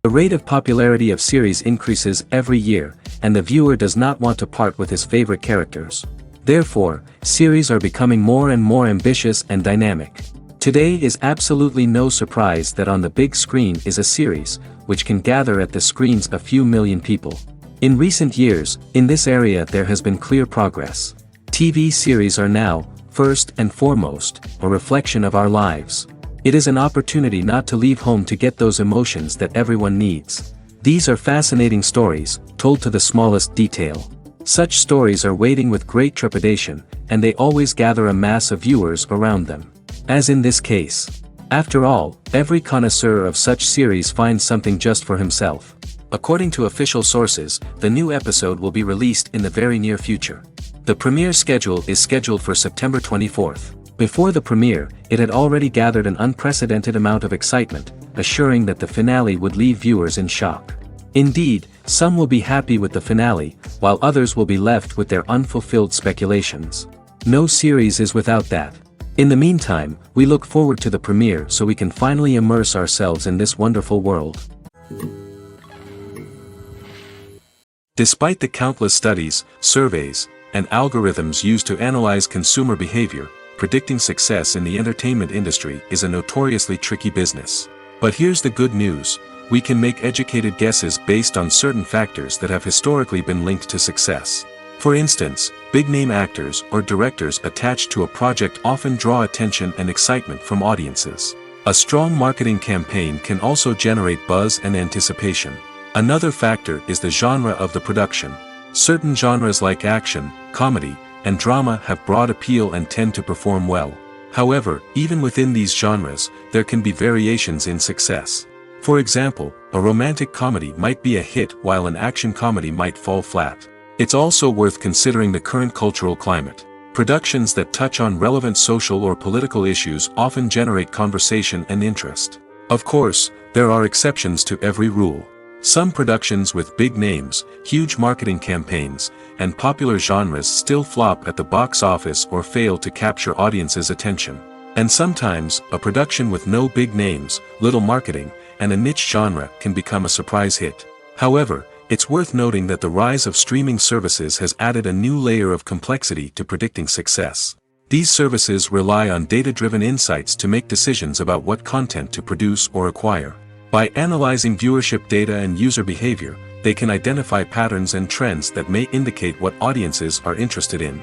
The rate of popularity of series increases every year, and the viewer does not want to part with his favorite characters. Therefore, series are becoming more and more ambitious and dynamic. Today is absolutely no surprise that on the big screen is a series, which can gather at the screens a few million people. In recent years, in this area there has been clear progress. TV series are now, first and foremost, a reflection of our lives. It is an opportunity not to leave home to get those emotions that everyone needs. These are fascinating stories, told to the smallest detail. Such stories are waiting with great trepidation, and they always gather a mass of viewers around them. As in this case. After all, every connoisseur of such series finds something just for himself. According to official sources, the new episode will be released in the very near future. The premiere schedule is scheduled for September 24th. Before the premiere, it had already gathered an unprecedented amount of excitement, assuring that the finale would leave viewers in shock. Indeed, some will be happy with the finale, while others will be left with their unfulfilled speculations. No series is without that. In the meantime, we look forward to the premiere so we can finally immerse ourselves in this wonderful world. Despite the countless studies, surveys, and algorithms used to analyze consumer behavior, predicting success in the entertainment industry is a notoriously tricky business. But here's the good news: we can make educated guesses based on certain factors that have historically been linked to success. For instance, big-name actors or directors attached to a project often draw attention and excitement from audiences. A strong marketing campaign can also generate buzz and anticipation. Another factor is the genre of the production. Certain genres like action, comedy, and drama have broad appeal and tend to perform well. However, even within these genres, there can be variations in success. For example, a romantic comedy might be a hit while an action comedy might fall flat. It's also worth considering the current cultural climate. Productions that touch on relevant social or political issues often generate conversation and interest. Of course, there are exceptions to every rule. Some productions with big names, huge marketing campaigns, and popular genres still flop at the box office or fail to capture audiences' attention. And sometimes, a production with no big names, little marketing, and a niche genre can become a surprise hit. However, it's worth noting that the rise of streaming services has added a new layer of complexity to predicting success. These services rely on data-driven insights to make decisions about what content to produce or acquire. By analyzing viewership data and user behavior, they can identify patterns and trends that may indicate what audiences are interested in.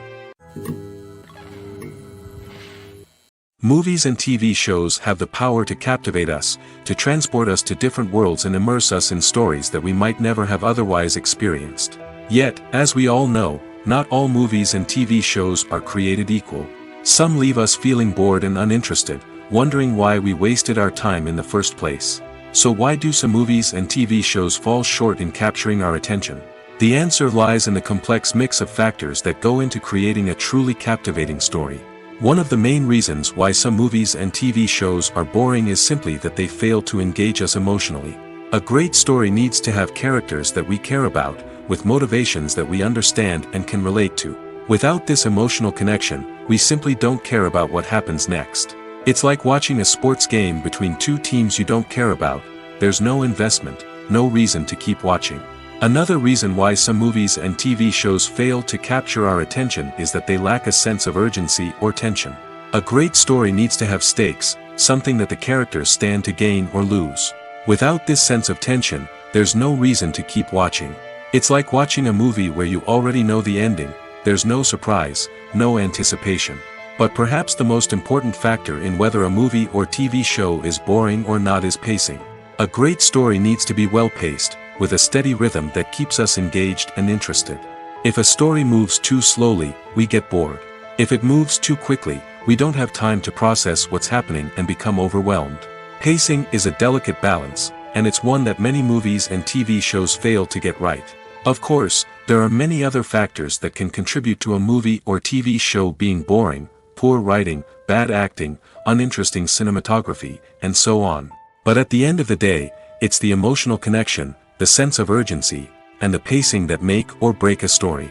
Movies and TV shows have the power to captivate us, to transport us to different worlds and immerse us in stories that we might never have otherwise experienced. Yet, as we all know, not all movies and TV shows are created equal. Some leave us feeling bored and uninterested, wondering why we wasted our time in the first place. So why do some movies and TV shows fall short in capturing our attention? The answer lies in the complex mix of factors that go into creating a truly captivating story. One of the main reasons why some movies and TV shows are boring is simply that they fail to engage us emotionally. A great story needs to have characters that we care about, with motivations that we understand and can relate to. Without this emotional connection, we simply don't care about what happens next. It's like watching a sports game between two teams you don't care about. There's no investment, no reason to keep watching. Another reason why some movies and TV shows fail to capture our attention is that they lack a sense of urgency or tension. A great story needs to have stakes, something that the characters stand to gain or lose. Without this sense of tension, there's no reason to keep watching. It's like watching a movie where you already know the ending. There's no surprise, no anticipation. But perhaps the most important factor in whether a movie or TV show is boring or not is pacing. A great story needs to be well-paced, with a steady rhythm that keeps us engaged and interested. If a story moves too slowly, we get bored. If it moves too quickly, we don't have time to process what's happening and become overwhelmed. Pacing is a delicate balance, and it's one that many movies and TV shows fail to get right. Of course, there are many other factors that can contribute to a movie or TV show being boring: poor writing, bad acting, uninteresting cinematography, and so on. But at the end of the day, it's the emotional connection, the sense of urgency, and the pacing that make or break a story.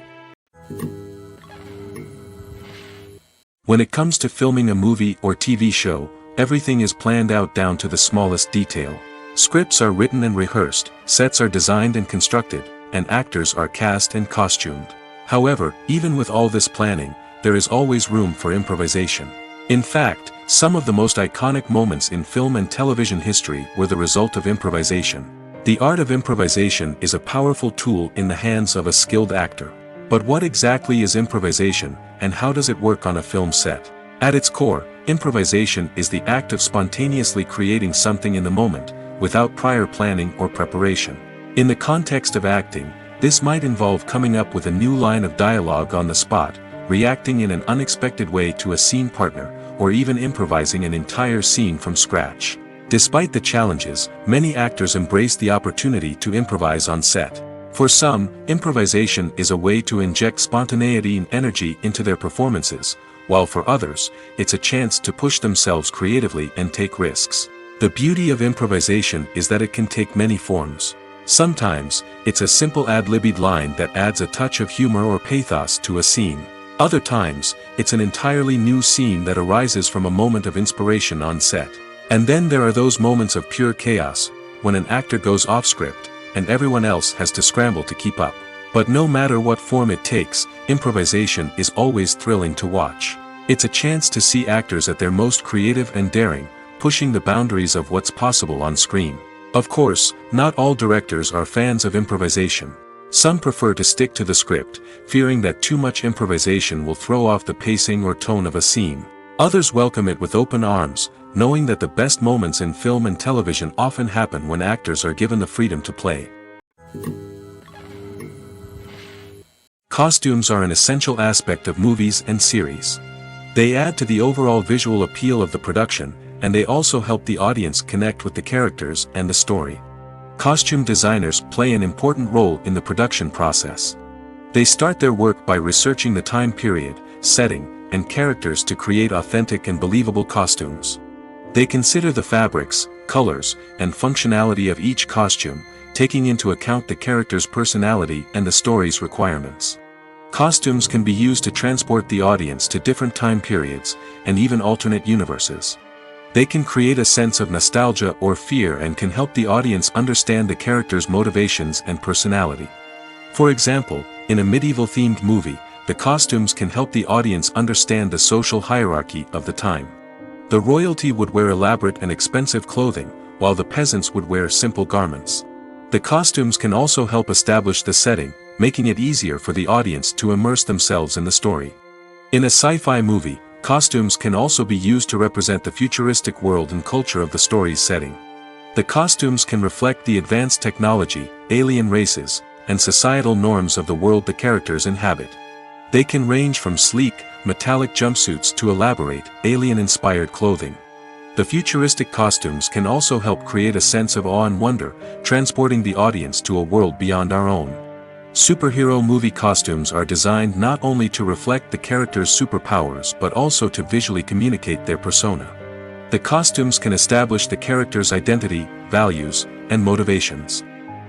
When it comes to filming a movie or TV show, everything is planned out down to the smallest detail. Scripts are written and rehearsed, sets are designed and constructed, and actors are cast and costumed. However, even with all this planning, there is always room for improvisation. In fact, some of the most iconic moments in film and television history were the result of improvisation. The art of improvisation is a powerful tool in the hands of a skilled actor. But what exactly is improvisation, and how does it work on a film set? At its core, improvisation is the act of spontaneously creating something in the moment, without prior planning or preparation. In the context of acting, this might involve coming up with a new line of dialogue on the spot, reacting in an unexpected way to a scene partner, or even improvising an entire scene from scratch. Despite the challenges, many actors embrace the opportunity to improvise on set. For some, improvisation is a way to inject spontaneity and energy into their performances, while for others, it's a chance to push themselves creatively and take risks. The beauty of improvisation is that it can take many forms. Sometimes, it's a simple ad-libbed line that adds a touch of humor or pathos to a scene. Other times, it's an entirely new scene that arises from a moment of inspiration on set. And then there are those moments of pure chaos, when an actor goes off script, and everyone else has to scramble to keep up. But no matter what form it takes, improvisation is always thrilling to watch. It's a chance to see actors at their most creative and daring, pushing the boundaries of what's possible on screen. Of course, not all directors are fans of improvisation. Some prefer to stick to the script, fearing that too much improvisation will throw off the pacing or tone of a scene. Others welcome it with open arms, knowing that the best moments in film and television often happen when actors are given the freedom to play. Costumes are an essential aspect of movies and series. They add to the overall visual appeal of the production, and they also help the audience connect with the characters and the story. Costume designers play an important role in the production process. They start their work by researching the time period, setting, and characters to create authentic and believable costumes. They consider the fabrics, colors, and functionality of each costume, taking into account the character's personality and the story's requirements. Costumes can be used to transport the audience to different time periods, and even alternate universes. They can create a sense of nostalgia or fear and can help the audience understand the character's motivations and personality. For example, in a medieval-themed movie, the costumes can help the audience understand the social hierarchy of the time. The royalty would wear elaborate and expensive clothing, while the peasants would wear simple garments. The costumes can also help establish the setting, making it easier for the audience to immerse themselves in the story. In a sci-fi movie, costumes can also be used to represent the futuristic world and culture of the story's setting. The costumes can reflect the advanced technology, alien races, and societal norms of the world the characters inhabit. They can range from sleek, metallic jumpsuits to elaborate, alien-inspired clothing. The futuristic costumes can also help create a sense of awe and wonder, transporting the audience to a world beyond our own. Superhero movie costumes are designed not only to reflect the character's superpowers but also to visually communicate their persona. The costumes can establish the character's identity, values, and motivations.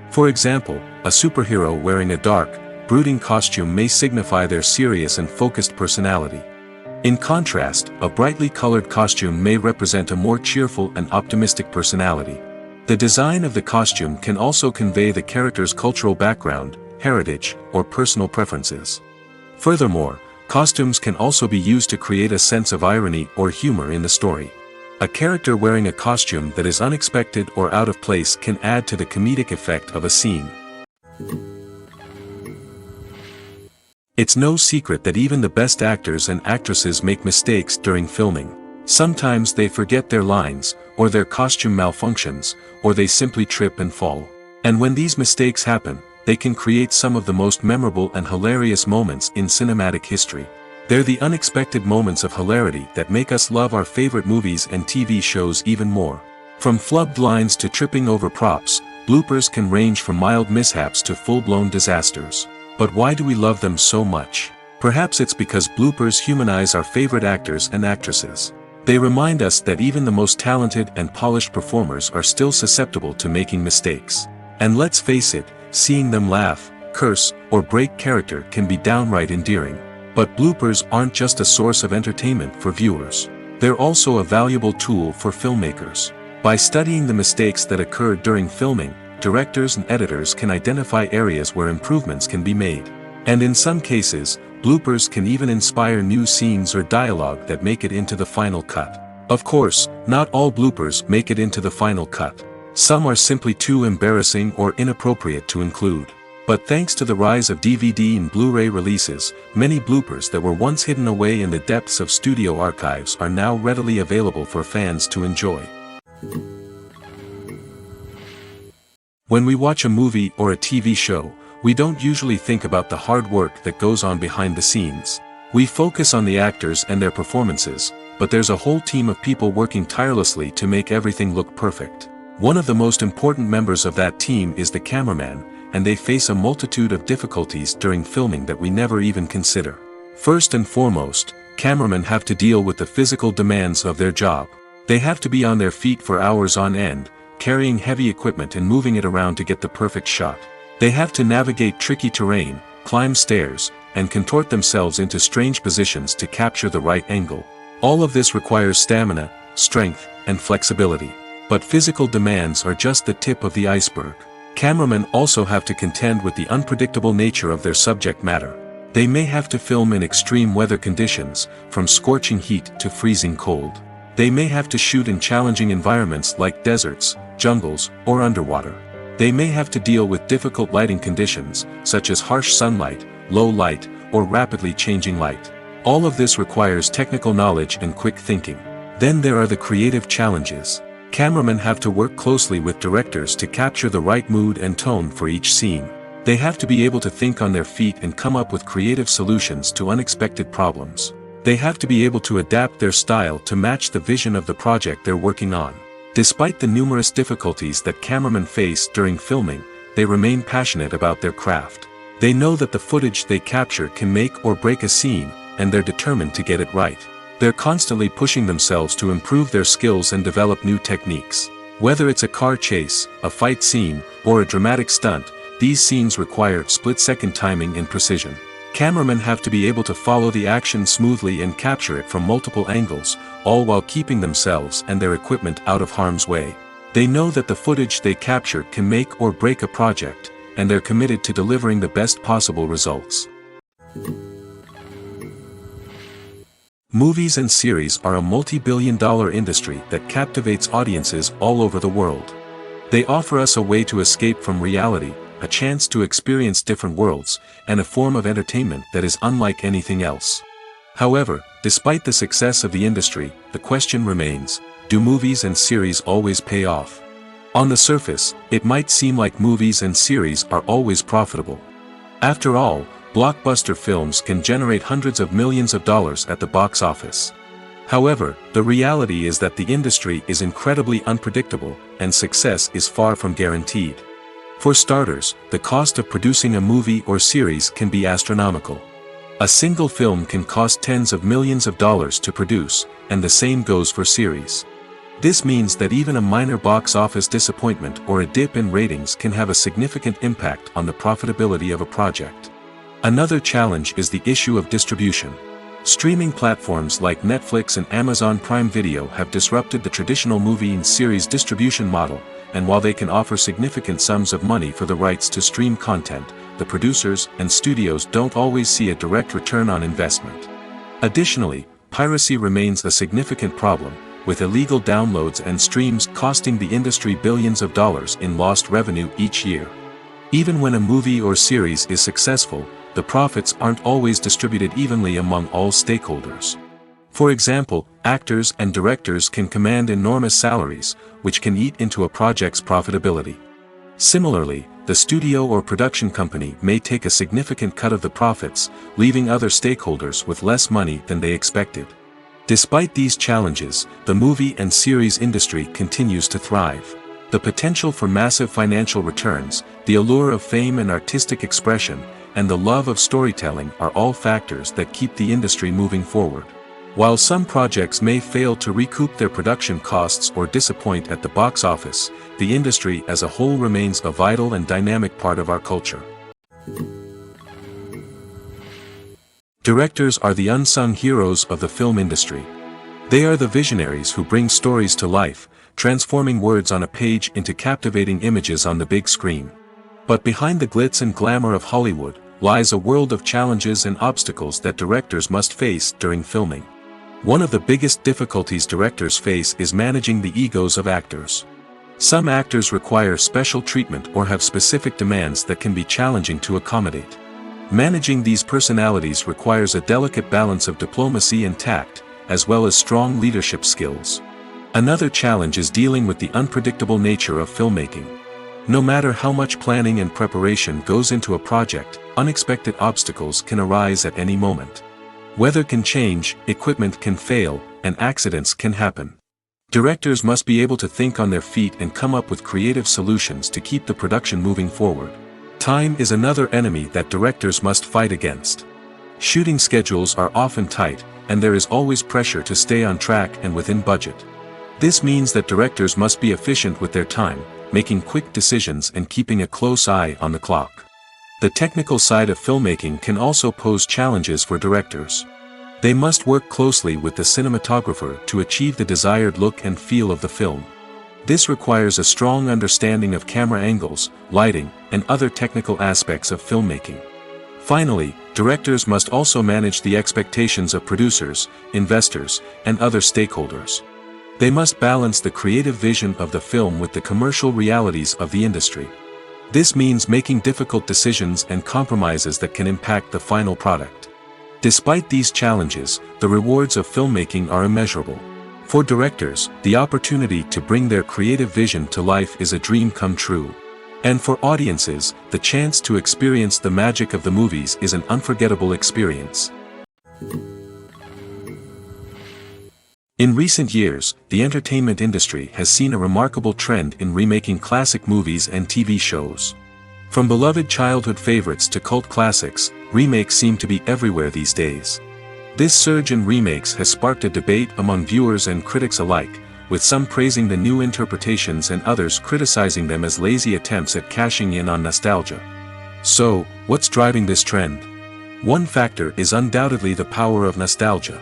For example, a superhero wearing a dark, brooding costume may signify their serious and focused personality. In contrast, a brightly colored costume may represent a more cheerful and optimistic personality. The design of the costume can also convey the character's cultural background, heritage, or personal preferences. Furthermore, costumes can also be used to create a sense of irony or humor in the story. A character wearing a costume that is unexpected or out of place can add to the comedic effect of a scene. It's no secret that even the best actors and actresses make mistakes during filming. Sometimes they forget their lines, or their costume malfunctions, or they simply trip and fall. And when these mistakes happen, they can create some of the most memorable and hilarious moments in cinematic history. They're the unexpected moments of hilarity that make us love our favorite movies and TV shows even more. From flubbed lines to tripping over props, bloopers can range from mild mishaps to full-blown disasters. But why do we love them so much? Perhaps it's because bloopers humanize our favorite actors and actresses. They remind us that even the most talented and polished performers are still susceptible to making mistakes. And let's face it, seeing them laugh, curse, or break character can be downright endearing. But bloopers aren't just a source of entertainment for viewers. They're also a valuable tool for filmmakers. By studying the mistakes that occurred during filming, directors and editors can identify areas where improvements can be made. And in some cases, bloopers can even inspire new scenes or dialogue that make it into the final cut. Of course, not all bloopers make it into the final cut. Some are simply too embarrassing or inappropriate to include. But thanks to the rise of DVD and Blu-ray releases, many bloopers that were once hidden away in the depths of studio archives are now readily available for fans to enjoy. When we watch a movie or a TV show, we don't usually think about the hard work that goes on behind the scenes. We focus on the actors and their performances, but there's a whole team of people working tirelessly to make everything look perfect. One of the most important members of that team is the cameraman, and they face a multitude of difficulties during filming that we never even consider. First and foremost, cameramen have to deal with the physical demands of their job. They have to be on their feet for hours on end, carrying heavy equipment and moving it around to get the perfect shot. They have to navigate tricky terrain, climb stairs, and contort themselves into strange positions to capture the right angle. All of this requires stamina, strength, and flexibility. But physical demands are just the tip of the iceberg. Cameramen also have to contend with the unpredictable nature of their subject matter. They may have to film in extreme weather conditions, from scorching heat to freezing cold. They may have to shoot in challenging environments like deserts, jungles, or underwater. They may have to deal with difficult lighting conditions, such as harsh sunlight, low light, or rapidly changing light. All of this requires technical knowledge and quick thinking. Then there are the creative challenges. Cameramen have to work closely with directors to capture the right mood and tone for each scene. They have to be able to think on their feet and come up with creative solutions to unexpected problems. They have to be able to adapt their style to match the vision of the project they're working on. Despite the numerous difficulties that cameramen face during filming, they remain passionate about their craft. They know that the footage they capture can make or break a scene, and they're determined to get it right. They're constantly pushing themselves to improve their skills and develop new techniques. Whether it's a car chase, a fight scene, or a dramatic stunt, these scenes require split-second timing and precision. Cameramen have to be able to follow the action smoothly and capture it from multiple angles, all while keeping themselves and their equipment out of harm's way. They know that the footage they capture can make or break a project, and they're committed to delivering the best possible results. Movies and series are a multi-billion-dollar industry that captivates audiences all over the world. They offer us a way to escape from reality, a chance to experience different worlds, and a form of entertainment that is unlike anything else. However, despite the success of the industry, the question remains, do movies and series always pay off? On the surface, it might seem like movies and series are always profitable. After all, blockbuster films can generate hundreds of millions of dollars at the box office. However, the reality is that the industry is incredibly unpredictable, and success is far from guaranteed. For starters, the cost of producing a movie or series can be astronomical. A single film can cost tens of millions of dollars to produce, and the same goes for series. This means that even a minor box office disappointment or a dip in ratings can have a significant impact on the profitability of a project. Another challenge is the issue of distribution. Streaming platforms like Netflix and Amazon Prime Video have disrupted the traditional movie and series distribution model, and while they can offer significant sums of money for the rights to stream content, the producers and studios don't always see a direct return on investment. Additionally, piracy remains a significant problem, with illegal downloads and streams costing the industry billions of dollars in lost revenue each year. Even when a movie or series is successful, the profits aren't always distributed evenly among all stakeholders. For example, actors and directors can command enormous salaries, which can eat into a project's profitability. Similarly, the studio or production company may take a significant cut of the profits, leaving other stakeholders with less money than they expected. Despite these challenges, the movie and series industry continues to thrive. The potential for massive financial returns, the allure of fame and artistic expression, and the love of storytelling are all factors that keep the industry moving forward. While some projects may fail to recoup their production costs or disappoint at the box office, the industry as a whole remains a vital and dynamic part of our culture. Directors are the unsung heroes of the film industry. They are the visionaries who bring stories to life, transforming words on a page into captivating images on the big screen. But behind the glitz and glamour of Hollywood, lies a world of challenges and obstacles that directors must face during filming. One of the biggest difficulties directors face is managing the egos of actors. Some actors require special treatment or have specific demands that can be challenging to accommodate. Managing these personalities requires a delicate balance of diplomacy and tact, as well as strong leadership skills. Another challenge is dealing with the unpredictable nature of filmmaking. No matter how much planning and preparation goes into a project, unexpected obstacles can arise at any moment. Weather can change, equipment can fail, and accidents can happen. Directors must be able to think on their feet and come up with creative solutions to keep the production moving forward. Time is another enemy that directors must fight against. Shooting schedules are often tight, and there is always pressure to stay on track and within budget. This means that directors must be efficient with their time, making quick decisions and keeping a close eye on the clock. The technical side of filmmaking can also pose challenges for directors. They must work closely with the cinematographer to achieve the desired look and feel of the film. This requires a strong understanding of camera angles, lighting, and other technical aspects of filmmaking. Finally, directors must also manage the expectations of producers, investors, and other stakeholders. They must balance the creative vision of the film with the commercial realities of the industry. This means making difficult decisions and compromises that can impact the final product. Despite these challenges, the rewards of filmmaking are immeasurable. For directors, the opportunity to bring their creative vision to life is a dream come true. And for audiences, the chance to experience the magic of the movies is an unforgettable experience. In recent years, the entertainment industry has seen a remarkable trend in remaking classic movies and TV shows. From beloved childhood favorites to cult classics, remakes seem to be everywhere these days. This surge in remakes has sparked a debate among viewers and critics alike, with some praising the new interpretations and others criticizing them as lazy attempts at cashing in on nostalgia. So, what's driving this trend? One factor is undoubtedly the power of nostalgia.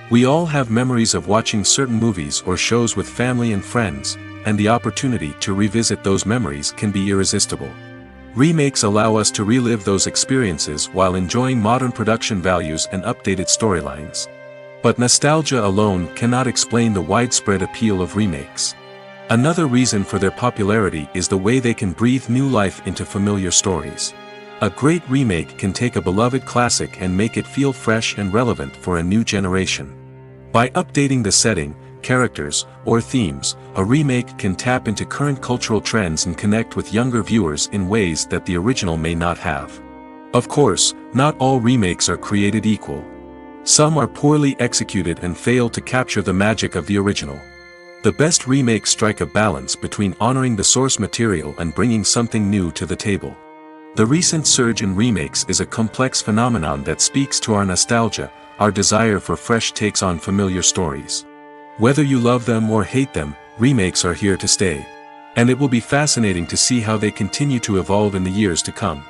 We all have memories of watching certain movies or shows with family and friends, and the opportunity to revisit those memories can be irresistible. Remakes allow us to relive those experiences while enjoying modern production values and updated storylines. But nostalgia alone cannot explain the widespread appeal of remakes. Another reason for their popularity is the way they can breathe new life into familiar stories. A great remake can take a beloved classic and make it feel fresh and relevant for a new generation. By updating the setting, characters, or themes, a remake can tap into current cultural trends and connect with younger viewers in ways that the original may not have. Of course, not all remakes are created equal. Some are poorly executed and fail to capture the magic of the original. The best remakes strike a balance between honoring the source material and bringing something new to the table. The recent surge in remakes is a complex phenomenon that speaks to our nostalgia, our desire for fresh takes on familiar stories. Whether you love them or hate them, remakes are here to stay. And it will be fascinating to see how they continue to evolve in the years to come.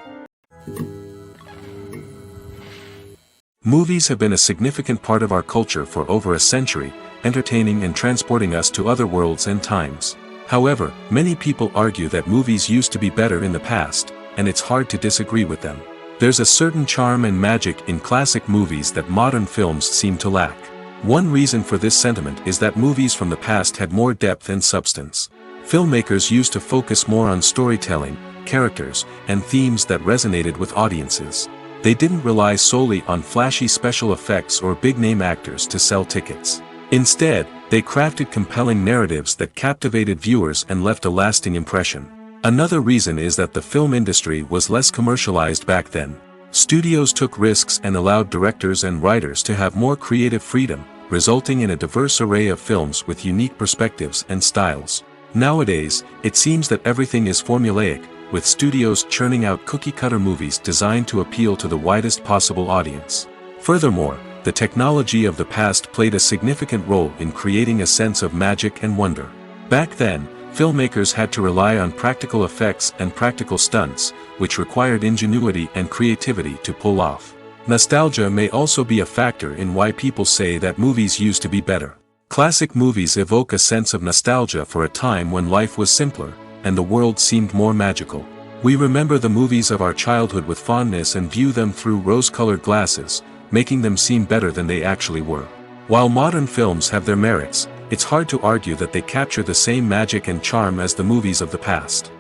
Movies have been a significant part of our culture for over a century, entertaining and transporting us to other worlds and times. However, many people argue that movies used to be better in the past, and it's hard to disagree with them. There's a certain charm and magic in classic movies that modern films seem to lack. One reason for this sentiment is that movies from the past had more depth and substance. Filmmakers used to focus more on storytelling, characters, and themes that resonated with audiences. They didn't rely solely on flashy special effects or big-name actors to sell tickets. Instead, they crafted compelling narratives that captivated viewers and left a lasting impression. Another reason is that the film industry was less commercialized back then. Studios took risks and allowed directors and writers to have more creative freedom, resulting in a diverse array of films with unique perspectives and styles. Nowadays, it seems that everything is formulaic, with studios churning out cookie-cutter movies designed to appeal to the widest possible audience. Furthermore, the technology of the past played a significant role in creating a sense of magic and wonder. Back then, filmmakers had to rely on practical effects and practical stunts, which required ingenuity and creativity to pull off. Nostalgia may also be a factor in why people say that movies used to be better. Classic movies evoke a sense of nostalgia for a time when life was simpler, and the world seemed more magical. We remember the movies of our childhood with fondness and view them through rose-colored glasses, making them seem better than they actually were. While modern films have their merits, it's hard to argue that they capture the same magic and charm as the movies of the past.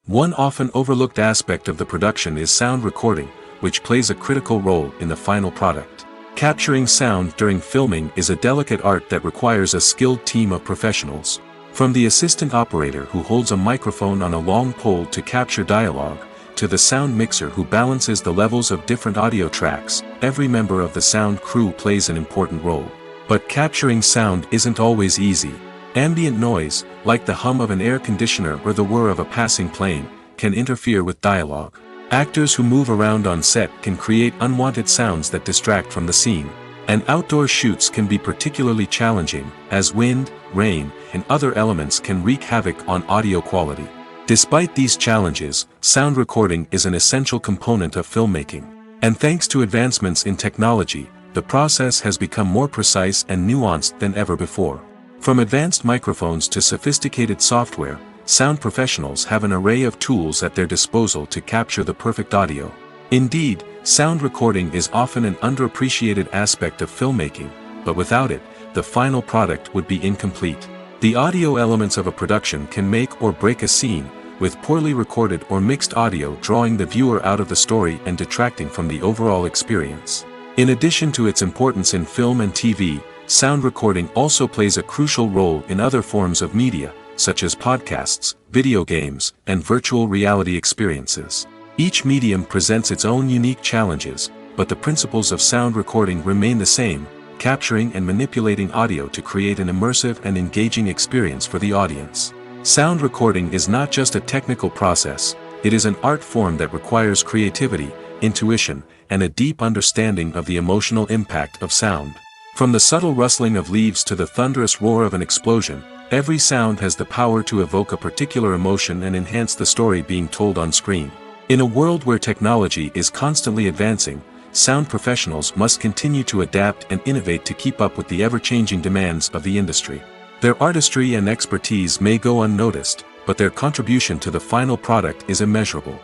One often overlooked aspect of the production is sound recording, which plays a critical role in the final product. Capturing sound during filming is a delicate art that requires a skilled team of professionals. From the assistant operator who holds a microphone on a long pole to capture dialogue, to the sound mixer who balances the levels of different audio tracks, every member of the sound crew plays an important role. But capturing sound isn't always easy. Ambient noise, like the hum of an air conditioner or the whir of a passing plane, can interfere with dialogue. Actors who move around on set can create unwanted sounds that distract from the scene. And outdoor shoots can be particularly challenging, as wind, rain, and other elements can wreak havoc on audio quality. Despite these challenges, sound recording is an essential component of filmmaking. And thanks to advancements in technology, the process has become more precise and nuanced than ever before. From advanced microphones to sophisticated software, sound professionals have an array of tools at their disposal to capture the perfect audio. Indeed, sound recording is often an underappreciated aspect of filmmaking, but without it, the final product would be incomplete. The audio elements of a production can make or break a scene, with poorly recorded or mixed audio drawing the viewer out of the story and detracting from the overall experience. In addition to its importance in film and TV, sound recording also plays a crucial role in other forms of media, such as podcasts, video games, and virtual reality experiences. Each medium presents its own unique challenges, but the principles of sound recording remain the same: capturing and manipulating audio to create an immersive and engaging experience for the audience. Sound recording is not just a technical process, it is an art form that requires creativity, intuition, and a deep understanding of the emotional impact of sound. From the subtle rustling of leaves to the thunderous roar of an explosion, every sound has the power to evoke a particular emotion and enhance the story being told on screen. In a world where technology is constantly advancing, sound professionals must continue to adapt and innovate to keep up with the ever-changing demands of the industry. Their artistry and expertise may go unnoticed, but their contribution to the final product is immeasurable.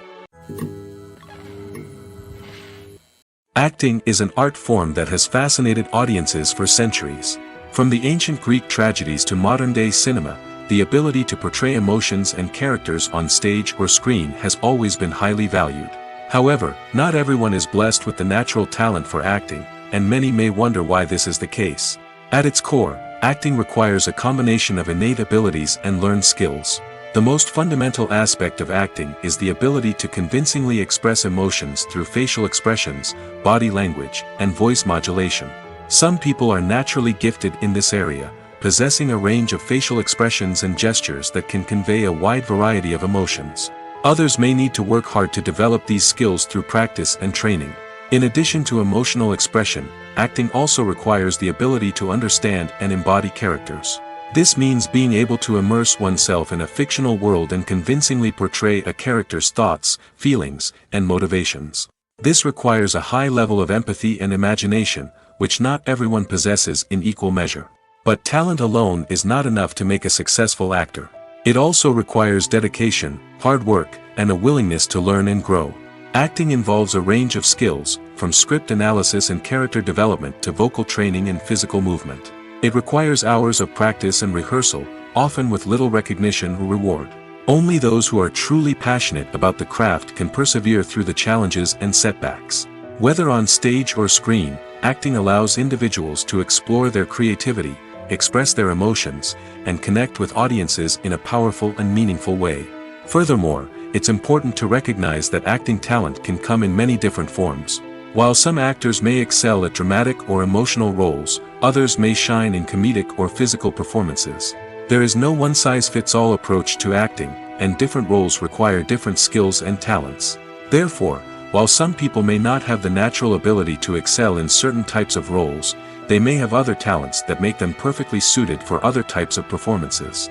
Acting is an art form that has fascinated audiences for centuries. From the ancient Greek tragedies to modern-day cinema, the ability to portray emotions and characters on stage or screen has always been highly valued. However, not everyone is blessed with the natural talent for acting, and many may wonder why this is the case. At its core, acting requires a combination of innate abilities and learned skills. The most fundamental aspect of acting is the ability to convincingly express emotions through facial expressions, body language, and voice modulation. Some people are naturally gifted in this area, possessing a range of facial expressions and gestures that can convey a wide variety of emotions. Others may need to work hard to develop these skills through practice and training. In addition to emotional expression, acting also requires the ability to understand and embody characters. This means being able to immerse oneself in a fictional world and convincingly portray a character's thoughts, feelings, and motivations. This requires a high level of empathy and imagination, which not everyone possesses in equal measure. But talent alone is not enough to make a successful actor. It also requires dedication, hard work, and a willingness to learn and grow. Acting involves a range of skills, from script analysis and character development to vocal training and physical movement. It requires hours of practice and rehearsal, often with little recognition or reward. Only those who are truly passionate about the craft can persevere through the challenges and setbacks. Whether on stage or screen, acting allows individuals to explore their creativity, express their emotions, and connect with audiences in a powerful and meaningful way. Furthermore, it's important to recognize that acting talent can come in many different forms. While some actors may excel at dramatic or emotional roles, others may shine in comedic or physical performances. There is no one-size-fits-all approach to acting, and different roles require different skills and talents. Therefore, while some people may not have the natural ability to excel in certain types of roles, they may have other talents that make them perfectly suited for other types of performances.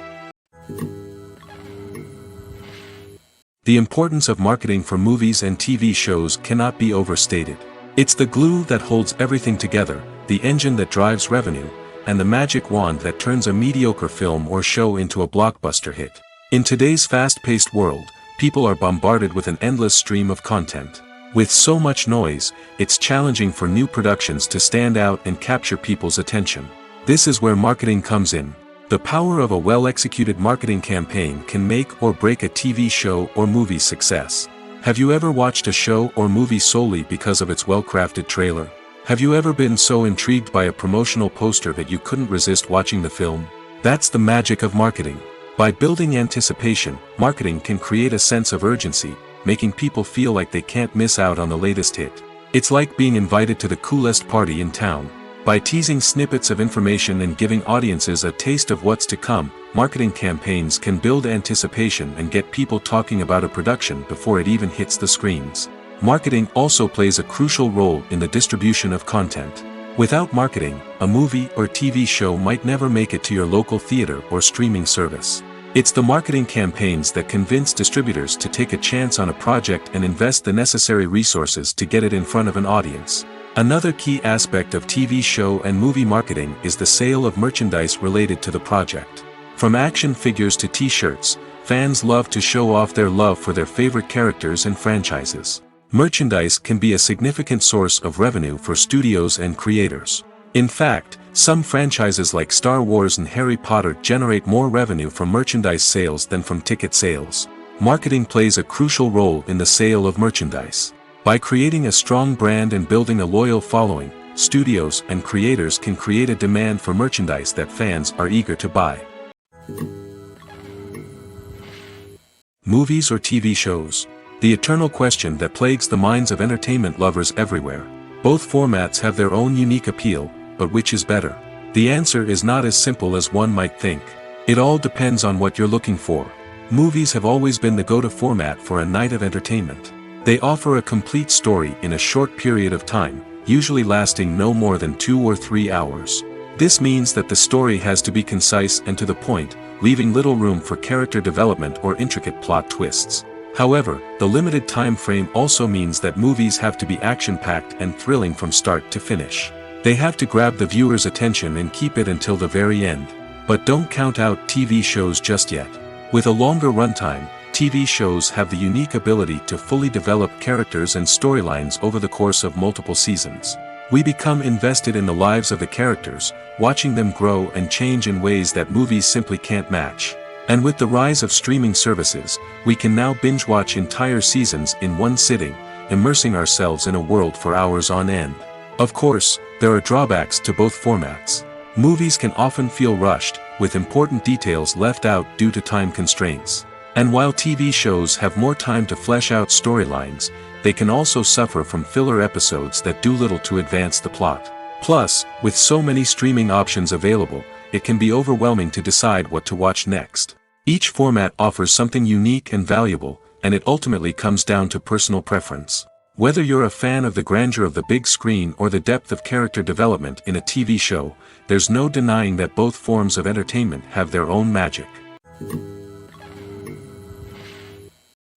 The importance of marketing for movies and TV shows cannot be overstated. It's the glue that holds everything together, the engine that drives revenue, and the magic wand that turns a mediocre film or show into a blockbuster hit. In today's fast-paced world, people are bombarded with an endless stream of content. With so much noise, it's challenging for new productions to stand out and capture people's attention. This is where marketing comes in. The power of a well-executed marketing campaign can make or break a TV show or movie's success. Have you ever watched a show or movie solely because of its well-crafted trailer? Have you ever been so intrigued by a promotional poster that you couldn't resist watching the film? That's the magic of marketing. By building anticipation, marketing can create a sense of urgency, making people feel like they can't miss out on the latest hit. It's like being invited to the coolest party in town. By teasing snippets of information and giving audiences a taste of what's to come, marketing campaigns can build anticipation and get people talking about a production before it even hits the screens. Marketing also plays a crucial role in the distribution of content. Without marketing, a movie or TV show might never make it to your local theater or streaming service. It's the marketing campaigns that convince distributors to take a chance on a project and invest the necessary resources to get it in front of an audience. Another key aspect of TV show and movie marketing is the sale of merchandise related to the project. From action figures to t-shirts, fans love to show off their love for their favorite characters and franchises. Merchandise can be a significant source of revenue for studios and creators. In fact, some franchises like Star Wars and Harry Potter generate more revenue from merchandise sales than from ticket sales. Marketing plays a crucial role in the sale of merchandise. By creating a strong brand and building a loyal following, studios and creators can create a demand for merchandise that fans are eager to buy. Movies or TV shows? The eternal question that plagues the minds of entertainment lovers everywhere. Both formats have their own unique appeal, but which is better? The answer is not as simple as one might think. It all depends on what you're looking for. Movies have always been the go-to format for a night of entertainment. They offer a complete story in a short period of time, usually lasting no more than 2 or 3 hours. This means that the story has to be concise and to the point, leaving little room for character development or intricate plot twists. However, the limited time frame also means that movies have to be action-packed and thrilling from start to finish. They have to grab the viewer's attention and keep it until the very end. But don't count out TV shows just yet. With a longer runtime, TV shows have the unique ability to fully develop characters and storylines over the course of multiple seasons. We become invested in the lives of the characters, watching them grow and change in ways that movies simply can't match. And with the rise of streaming services, we can now binge-watch entire seasons in one sitting, immersing ourselves in a world for hours on end. Of course, there are drawbacks to both formats. Movies can often feel rushed, with important details left out due to time constraints. And while TV shows have more time to flesh out storylines, they can also suffer from filler episodes that do little to advance the plot. Plus, with so many streaming options available, it can be overwhelming to decide what to watch next. Each format offers something unique and valuable, and it ultimately comes down to personal preference. Whether you're a fan of the grandeur of the big screen or the depth of character development in a TV show, there's no denying that both forms of entertainment have their own magic.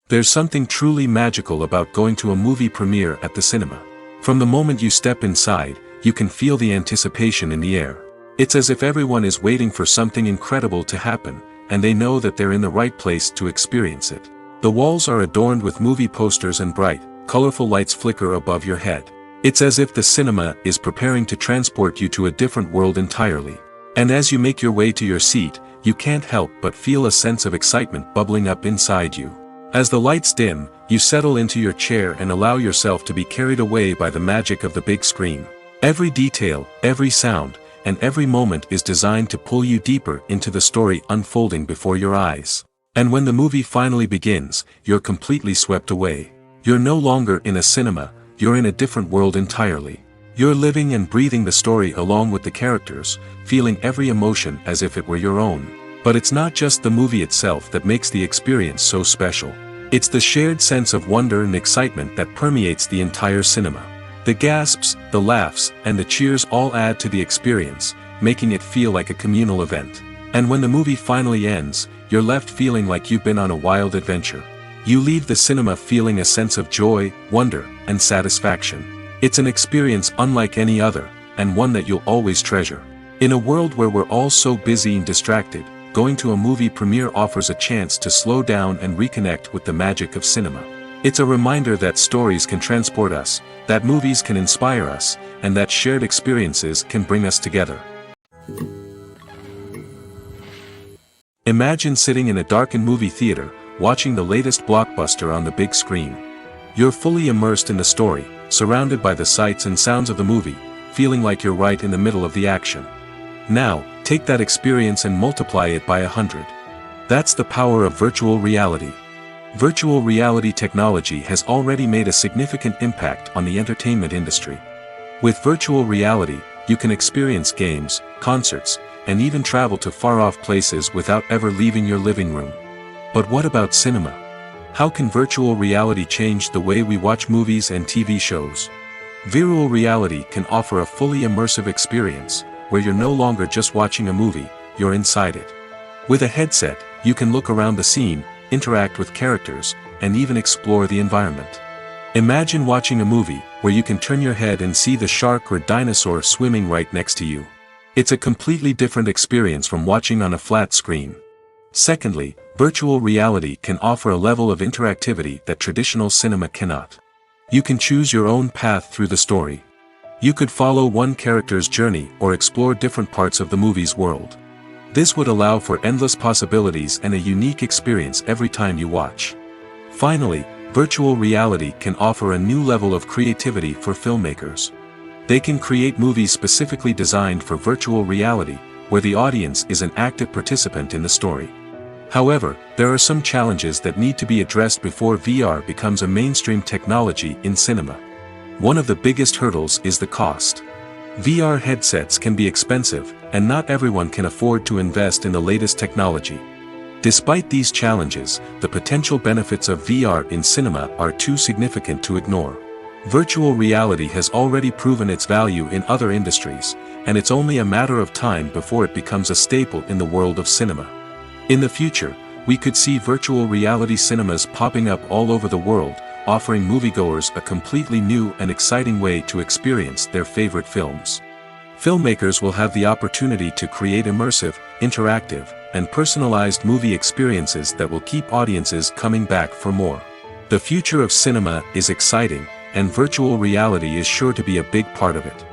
There's something truly magical about going to a movie premiere at the cinema. From the moment you step inside, you can feel the anticipation in the air. It's as if everyone is waiting for something incredible to happen, and they know that they're in the right place to experience it. The walls are adorned with movie posters and bright, colorful lights flicker above your head. It's as if the cinema is preparing to transport you to a different world entirely. And as you make your way to your seat, you can't help but feel a sense of excitement bubbling up inside you. As the lights dim, you settle into your chair and allow yourself to be carried away by the magic of the big screen. Every detail, every sound, and every moment is designed to pull you deeper into the story unfolding before your eyes. And when the movie finally begins, you're completely swept away. You're no longer in a cinema, you're in a different world entirely. You're living and breathing the story along with the characters, feeling every emotion as if it were your own. But it's not just the movie itself that makes the experience so special. It's the shared sense of wonder and excitement that permeates the entire cinema. The gasps, the laughs, and the cheers all add to the experience, making it feel like a communal event. And when the movie finally ends, you're left feeling like you've been on a wild adventure. You leave the cinema feeling a sense of joy, wonder, and satisfaction. It's an experience unlike any other, and one that you'll always treasure. In a world where we're all so busy and distracted, going to a movie premiere offers a chance to slow down and reconnect with the magic of cinema. It's a reminder that stories can transport us, that movies can inspire us, and that shared experiences can bring us together. Imagine sitting in a darkened movie theater, watching the latest blockbuster on the big screen. You're fully immersed in the story, surrounded by the sights and sounds of the movie, feeling like you're right in the middle of the action. Now, take that experience and multiply it by 100. That's the power of virtual reality. Virtual reality technology has already made a significant impact on the entertainment industry. With virtual reality, you can experience games, concerts, and even travel to far-off places without ever leaving your living room. But what about cinema? How can virtual reality change the way we watch movies and TV shows? Virtual reality can offer a fully immersive experience, where you're no longer just watching a movie, you're inside it. With a headset, you can look around the scene, interact with characters, and even explore the environment. Imagine watching a movie where you can turn your head and see the shark or dinosaur swimming right next to you. It's a completely different experience from watching on a flat screen. Secondly, virtual reality can offer a level of interactivity that traditional cinema cannot. You can choose your own path through the story. You could follow one character's journey or explore different parts of the movie's world. This would allow for endless possibilities and a unique experience every time you watch. Finally, virtual reality can offer a new level of creativity for filmmakers. They can create movies specifically designed for virtual reality, where the audience is an active participant in the story. However, there are some challenges that need to be addressed before VR becomes a mainstream technology in cinema. One of the biggest hurdles is the cost. VR headsets can be expensive, and not everyone can afford to invest in the latest technology. Despite these challenges, the potential benefits of VR in cinema are too significant to ignore. Virtual reality has already proven its value in other industries, and it's only a matter of time before it becomes a staple in the world of cinema. In the future, we could see virtual reality cinemas popping up all over the world, offering moviegoers a completely new and exciting way to experience their favorite films. Filmmakers will have the opportunity to create immersive, interactive, and personalized movie experiences that will keep audiences coming back for more. The future of cinema is exciting, and virtual reality is sure to be a big part of it.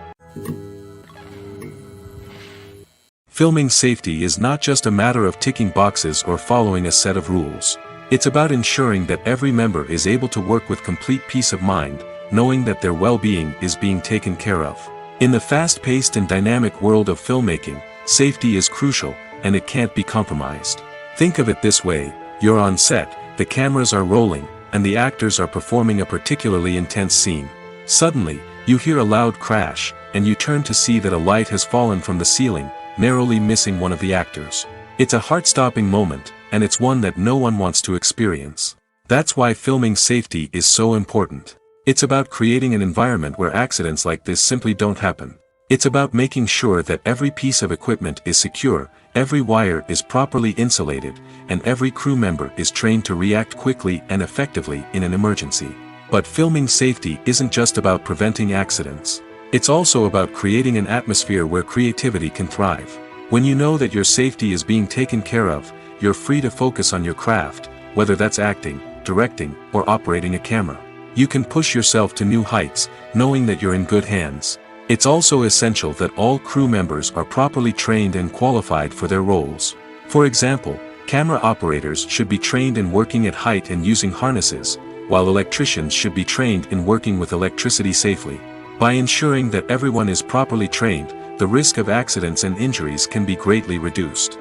Filming safety is not just a matter of ticking boxes or following a set of rules. It's about ensuring that every member is able to work with complete peace of mind, knowing that their well-being is being taken care of. In the fast-paced and dynamic world of filmmaking, safety is crucial, and it can't be compromised. Think of it this way: you're on set, the cameras are rolling, and the actors are performing a particularly intense scene. Suddenly, you hear a loud crash, and you turn to see that a light has fallen from the ceiling, narrowly missing one of the actors. It's a heart-stopping moment, and it's one that no one wants to experience. That's why filming safety is so important. It's about creating an environment where accidents like this simply don't happen. It's about making sure that every piece of equipment is secure, every wire is properly insulated, and every crew member is trained to react quickly and effectively in an emergency. But filming safety isn't just about preventing accidents. It's also about creating an atmosphere where creativity can thrive. When you know that your safety is being taken care of, you're free to focus on your craft, whether that's acting, directing, or operating a camera. You can push yourself to new heights, knowing that you're in good hands. It's also essential that all crew members are properly trained and qualified for their roles. For example, camera operators should be trained in working at height and using harnesses, while electricians should be trained in working with electricity safely. By ensuring that everyone is properly trained, the risk of accidents and injuries can be greatly reduced.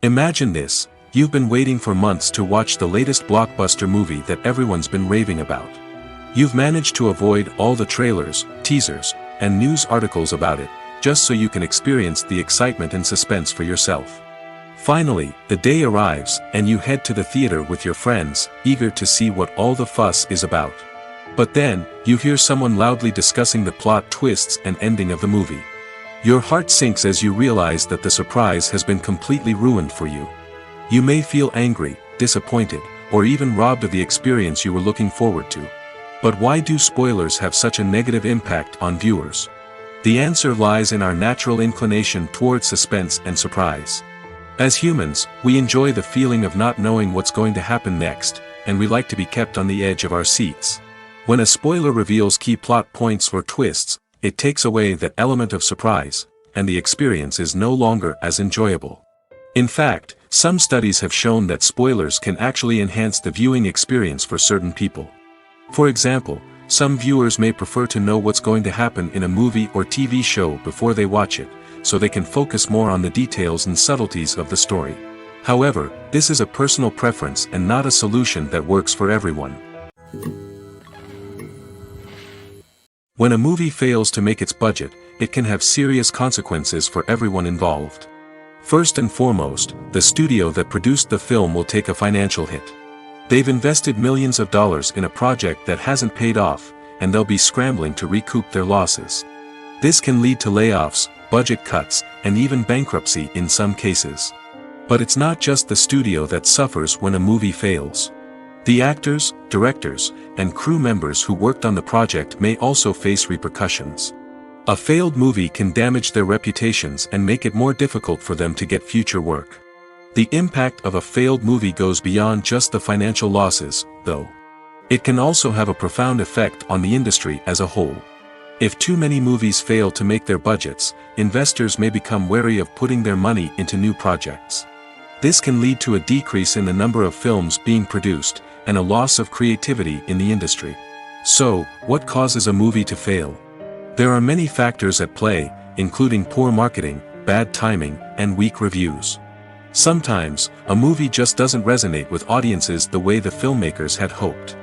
Imagine this: you've been waiting for months to watch the latest blockbuster movie that everyone's been raving about. You've managed to avoid all the trailers, teasers, and news articles about it, just so you can experience the excitement and suspense for yourself. Finally, the day arrives, and you head to the theater with your friends, eager to see what all the fuss is about. But then, you hear someone loudly discussing the plot twists and ending of the movie. Your heart sinks as you realize that the surprise has been completely ruined for you. You may feel angry, disappointed, or even robbed of the experience you were looking forward to. But why do spoilers have such a negative impact on viewers? The answer lies in our natural inclination toward suspense and surprise. As humans, we enjoy the feeling of not knowing what's going to happen next, and we like to be kept on the edge of our seats. When a spoiler reveals key plot points or twists, it takes away that element of surprise, and the experience is no longer as enjoyable. In fact, some studies have shown that spoilers can actually enhance the viewing experience for certain people. For example, some viewers may prefer to know what's going to happen in a movie or TV show before they watch it, so they can focus more on the details and subtleties of the story. However, this is a personal preference and not a solution that works for everyone. When a movie fails to make its budget, it can have serious consequences for everyone involved. First and foremost, the studio that produced the film will take a financial hit. They've invested millions of dollars in a project that hasn't paid off, and they'll be scrambling to recoup their losses. This can lead to layoffs, budget cuts, and even bankruptcy in some cases. But it's not just the studio that suffers when a movie fails. The actors, directors, and crew members who worked on the project may also face repercussions. A failed movie can damage their reputations and make it more difficult for them to get future work. The impact of a failed movie goes beyond just the financial losses, though. It can also have a profound effect on the industry as a whole. If too many movies fail to make their budgets, investors may become wary of putting their money into new projects. This can lead to a decrease in the number of films being produced, and a loss of creativity in the industry. So, what causes a movie to fail? There are many factors at play, including poor marketing, bad timing, and weak reviews. Sometimes, a movie just doesn't resonate with audiences the way the filmmakers had hoped.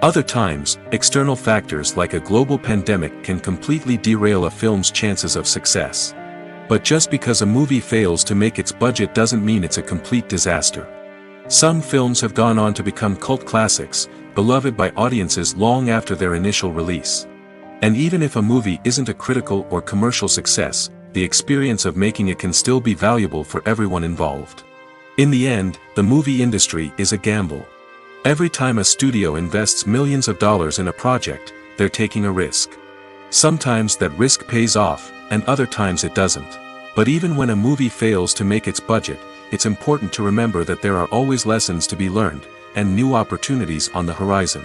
Other times, external factors like a global pandemic can completely derail a film's chances of success. But just because a movie fails to make its budget doesn't mean it's a complete disaster. Some films have gone on to become cult classics, beloved by audiences long after their initial release. And even if a movie isn't a critical or commercial success, the experience of making it can still be valuable for everyone involved. In the end, the movie industry is a gamble. Every time a studio invests millions of dollars in a project, they're taking a risk. Sometimes that risk pays off, and other times it doesn't. But even when a movie fails to make its budget, it's important to remember that there are always lessons to be learned, and new opportunities on the horizon.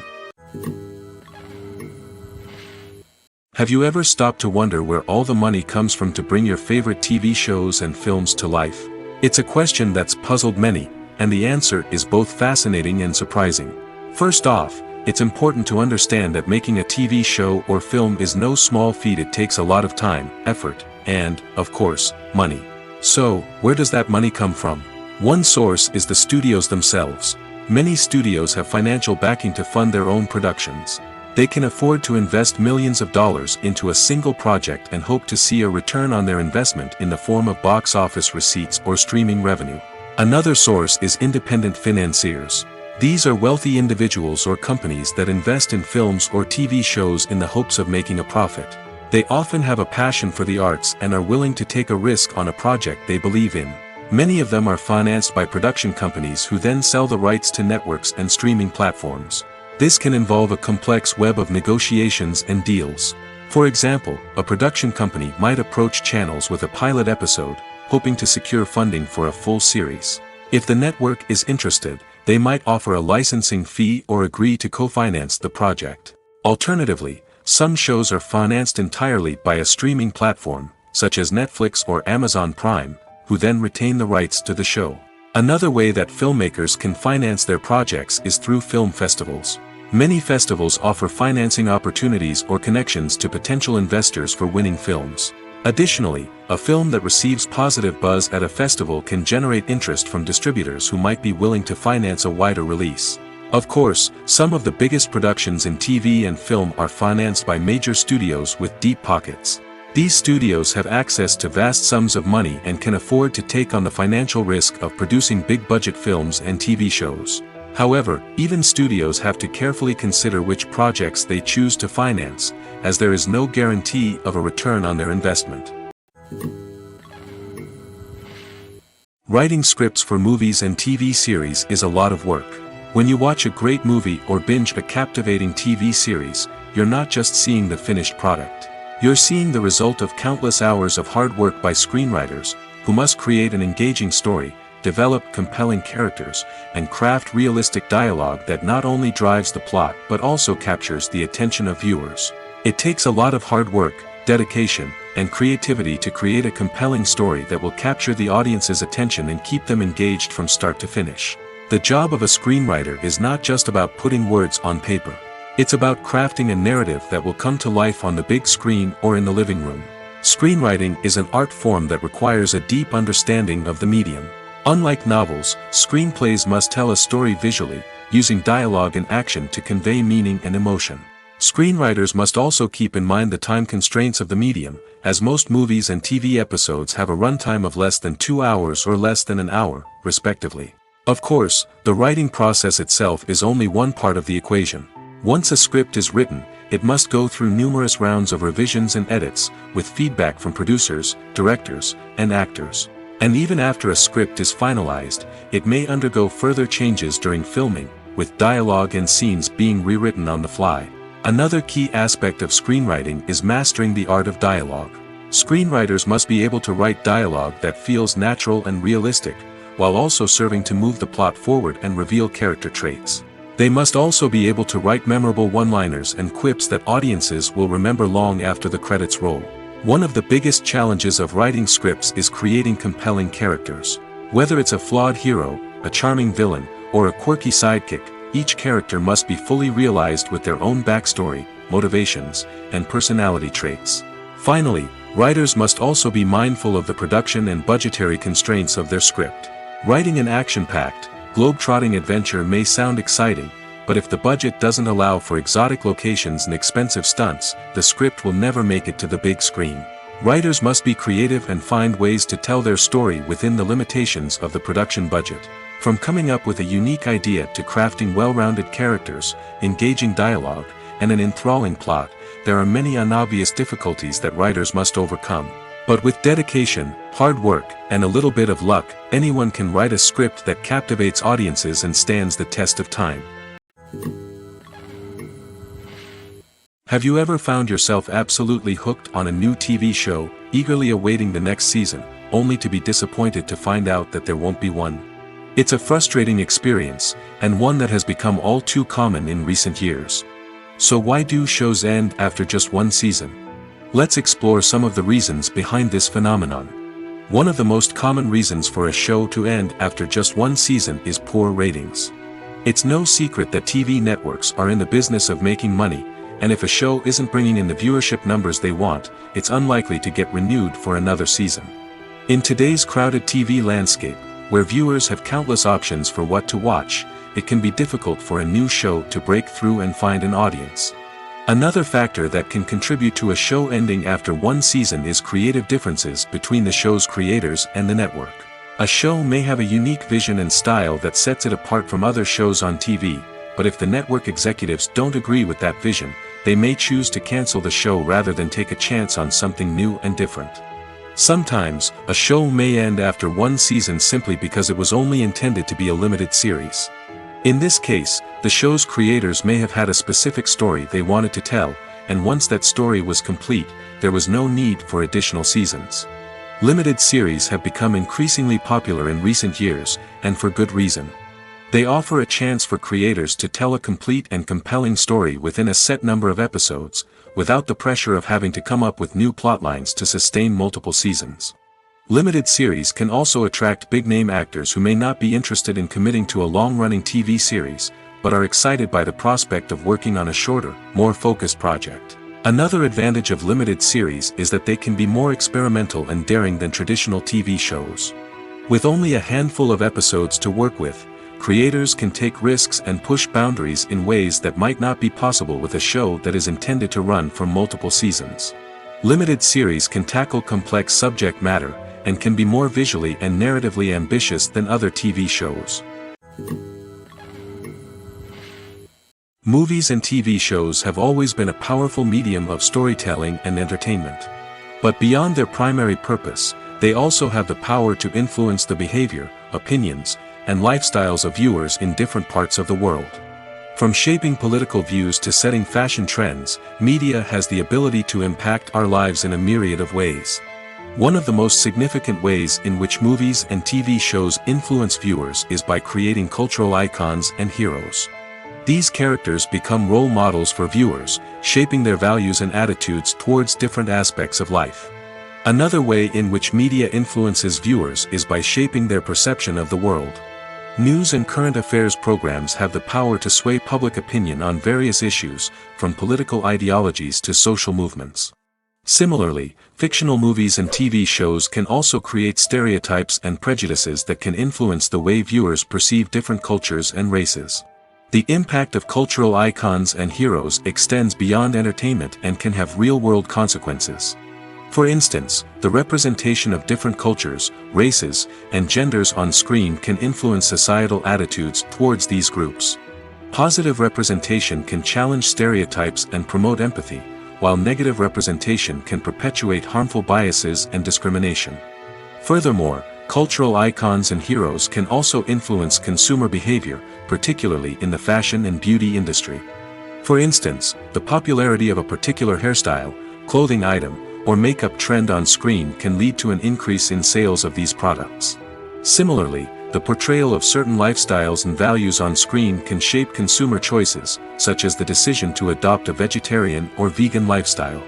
Have you ever stopped to wonder where all the money comes from to bring your favorite TV shows and films to life? It's a question that's puzzled many, and the answer is both fascinating and surprising. First off, it's important to understand that making a TV show or film is no small feat. It takes a lot of time, effort, and, of course, money. So, where does that money come from? One source is the studios themselves. Many studios have financial backing to fund their own productions. They can afford to invest millions of dollars into a single project and hope to see a return on their investment in the form of box office receipts or streaming revenue. Another source is independent financiers. These are wealthy individuals or companies that invest in films or TV shows in the hopes of making a profit. They often have a passion for the arts and are willing to take a risk on a project they believe in. Many of them are financed by production companies who then sell the rights to networks and streaming platforms. This can involve a complex web of negotiations and deals. For example, a production company might approach channels with a pilot episode, hoping to secure funding for a full series. If the network is interested, they might offer a licensing fee or agree to co-finance the project. Alternatively, some shows are financed entirely by a streaming platform, such as Netflix or Amazon Prime, who then retain the rights to the show. Another way that filmmakers can finance their projects is through film festivals. Many festivals offer financing opportunities or connections to potential investors for winning films. Additionally, a film that receives positive buzz at a festival can generate interest from distributors who might be willing to finance a wider release. Of course, some of the biggest productions in TV and film are financed by major studios with deep pockets. These studios have access to vast sums of money and can afford to take on the financial risk of producing big-budget films and TV shows. However, even studios have to carefully consider which projects they choose to finance, as there is no guarantee of a return on their investment. Writing scripts for movies and TV series is a lot of work. When you watch a great movie or binge a captivating TV series, you're not just seeing the finished product. You're seeing the result of countless hours of hard work by screenwriters, who must create an engaging story, develop compelling characters, and craft realistic dialogue that not only drives the plot but also captures the attention of viewers. It takes a lot of hard work, dedication, and creativity to create a compelling story that will capture the audience's attention and keep them engaged from start to finish. The job of a screenwriter is not just about putting words on paper. It's about crafting a narrative that will come to life on the big screen or in the living room. Screenwriting is an art form that requires a deep understanding of the medium. Unlike novels, screenplays must tell a story visually, using dialogue and action to convey meaning and emotion. Screenwriters must also keep in mind the time constraints of the medium, as most movies and TV episodes have a runtime of less than 2 hours or less than an hour, respectively. Of course, the writing process itself is only one part of the equation. Once a script is written, it must go through numerous rounds of revisions and edits, with feedback from producers, directors, and actors. And even after a script is finalized, it may undergo further changes during filming, with dialogue and scenes being rewritten on the fly. Another key aspect of screenwriting is mastering the art of dialogue. Screenwriters must be able to write dialogue that feels natural and realistic, while also serving to move the plot forward and reveal character traits. They must also be able to write memorable one-liners and quips that audiences will remember long after the credits roll. One of the biggest challenges of writing scripts is creating compelling characters. Whether it's a flawed hero, a charming villain, or a quirky sidekick, each character must be fully realized with their own backstory, motivations, and personality traits. Finally, writers must also be mindful of the production and budgetary constraints of their script. Writing an action-packed, globe-trotting adventure may sound exciting, but if the budget doesn't allow for exotic locations and expensive stunts, the script will never make it to the big screen. Writers must be creative and find ways to tell their story within the limitations of the production budget. From coming up with a unique idea to crafting well-rounded characters, engaging dialogue, and an enthralling plot, there are many unobvious difficulties that writers must overcome. But with dedication, hard work, and a little bit of luck, anyone can write a script that captivates audiences and stands the test of time. Have you ever found yourself absolutely hooked on a new TV show, eagerly awaiting the next season, only to be disappointed to find out that there won't be one? It's a frustrating experience, and one that has become all too common in recent years. So why do shows end after just one season? Let's explore some of the reasons behind this phenomenon. One of the most common reasons for a show to end after just one season is poor ratings. It's no secret that TV networks are in the business of making money, and if a show isn't bringing in the viewership numbers they want, it's unlikely to get renewed for another season. In today's crowded TV landscape, where viewers have countless options for what to watch, it can be difficult for a new show to break through and find an audience. Another factor that can contribute to a show ending after one season is creative differences between the show's creators and the network. A show may have a unique vision and style that sets it apart from other shows on TV, but if the network executives don't agree with that vision, they may choose to cancel the show rather than take a chance on something new and different. Sometimes, a show may end after one season simply because it was only intended to be a limited series. In this case, the show's creators may have had a specific story they wanted to tell, and once that story was complete, there was no need for additional seasons. Limited series have become increasingly popular in recent years, and for good reason. They offer a chance for creators to tell a complete and compelling story within a set number of episodes, without the pressure of having to come up with new plotlines to sustain multiple seasons. Limited series can also attract big-name actors who may not be interested in committing to a long-running TV series, but are excited by the prospect of working on a shorter, more focused project. Another advantage of limited series is that they can be more experimental and daring than traditional TV shows. With only a handful of episodes to work with, creators can take risks and push boundaries in ways that might not be possible with a show that is intended to run for multiple seasons. Limited series can tackle complex subject matter, and can be more visually and narratively ambitious than other TV shows. Movies and TV shows have always been a powerful medium of storytelling and entertainment. But beyond their primary purpose, they also have the power to influence the behavior, opinions, and lifestyles of viewers in different parts of the world. From shaping political views to setting fashion trends, media has the ability to impact our lives in a myriad of ways. One of the most significant ways in which movies and TV shows influence viewers is by creating cultural icons and heroes. These characters become role models for viewers, shaping their values and attitudes towards different aspects of life. Another way in which media influences viewers is by shaping their perception of the world. News and current affairs programs have the power to sway public opinion on various issues, from political ideologies to social movements. Similarly, fictional movies and TV shows can also create stereotypes and prejudices that can influence the way viewers perceive different cultures and races. The impact of cultural icons and heroes extends beyond entertainment and can have real-world consequences. For instance, the representation of different cultures, races, and genders on screen can influence societal attitudes towards these groups. Positive representation can challenge stereotypes and promote empathy, while negative representation can perpetuate harmful biases and discrimination. Furthermore, cultural icons and heroes can also influence consumer behavior, particularly in the fashion and beauty industry. For instance, the popularity of a particular hairstyle, clothing item, or makeup trend on screen can lead to an increase in sales of these products. Similarly, the portrayal of certain lifestyles and values on screen can shape consumer choices, such as the decision to adopt a vegetarian or vegan lifestyle.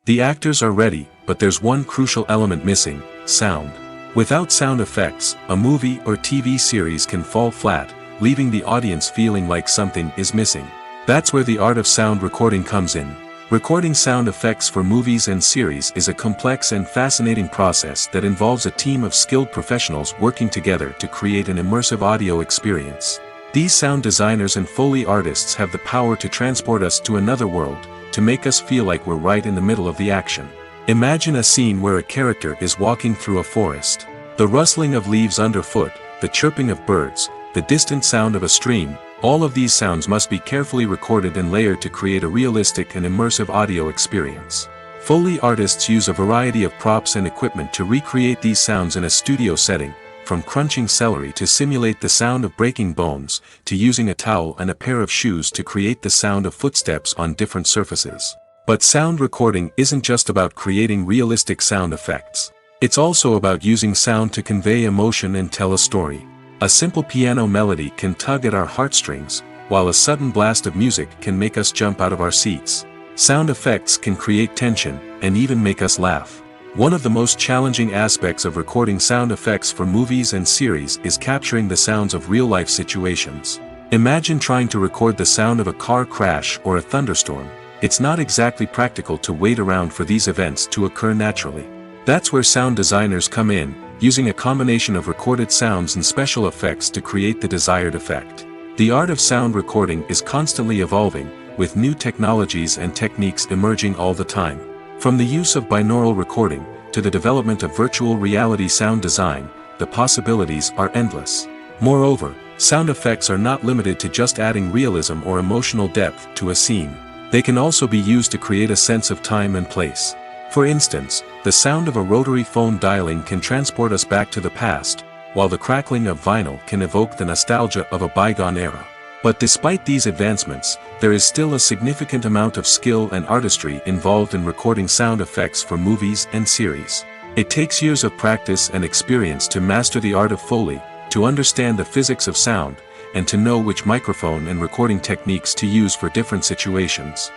The actors are ready, but there's one crucial element missing: sound. Without sound effects, a movie or TV series can fall flat, leaving the audience feeling like something is missing. That's where the art of sound recording comes in. Recording sound effects for movies and series is a complex and fascinating process that involves a team of skilled professionals working together to create an immersive audio experience. These sound designers and Foley artists have the power to transport us to another world, to make us feel like we're right in the middle of the action. Imagine a scene where a character is walking through a forest. The rustling of leaves underfoot, the chirping of birds, the distant sound of a stream, all of these sounds must be carefully recorded and layered to create a realistic and immersive audio experience. Foley artists use a variety of props and equipment to recreate these sounds in a studio setting, from crunching celery to simulate the sound of breaking bones, to using a towel and a pair of shoes to create the sound of footsteps on different surfaces. But sound recording isn't just about creating realistic sound effects. It's also about using sound to convey emotion and tell a story. A simple piano melody can tug at our heartstrings, while a sudden blast of music can make us jump out of our seats. Sound effects can create tension, and even make us laugh. One of the most challenging aspects of recording sound effects for movies and series is capturing the sounds of real-life situations. Imagine trying to record the sound of a car crash or a thunderstorm. It's not exactly practical to wait around for these events to occur naturally. That's where sound designers come in, using a combination of recorded sounds and special effects to create the desired effect. The art of sound recording is constantly evolving, with new technologies and techniques emerging all the time. From the use of binaural recording, to the development of virtual reality sound design, the possibilities are endless. Moreover, sound effects are not limited to just adding realism or emotional depth to a scene. They can also be used to create a sense of time and place. For instance, the sound of a rotary phone dialing can transport us back to the past, while the crackling of vinyl can evoke the nostalgia of a bygone era. But despite these advancements, there is still a significant amount of skill and artistry involved in recording sound effects for movies and series. It takes years of practice and experience to master the art of Foley, to understand the physics of sound, and to know which microphone and recording techniques to use for different situations.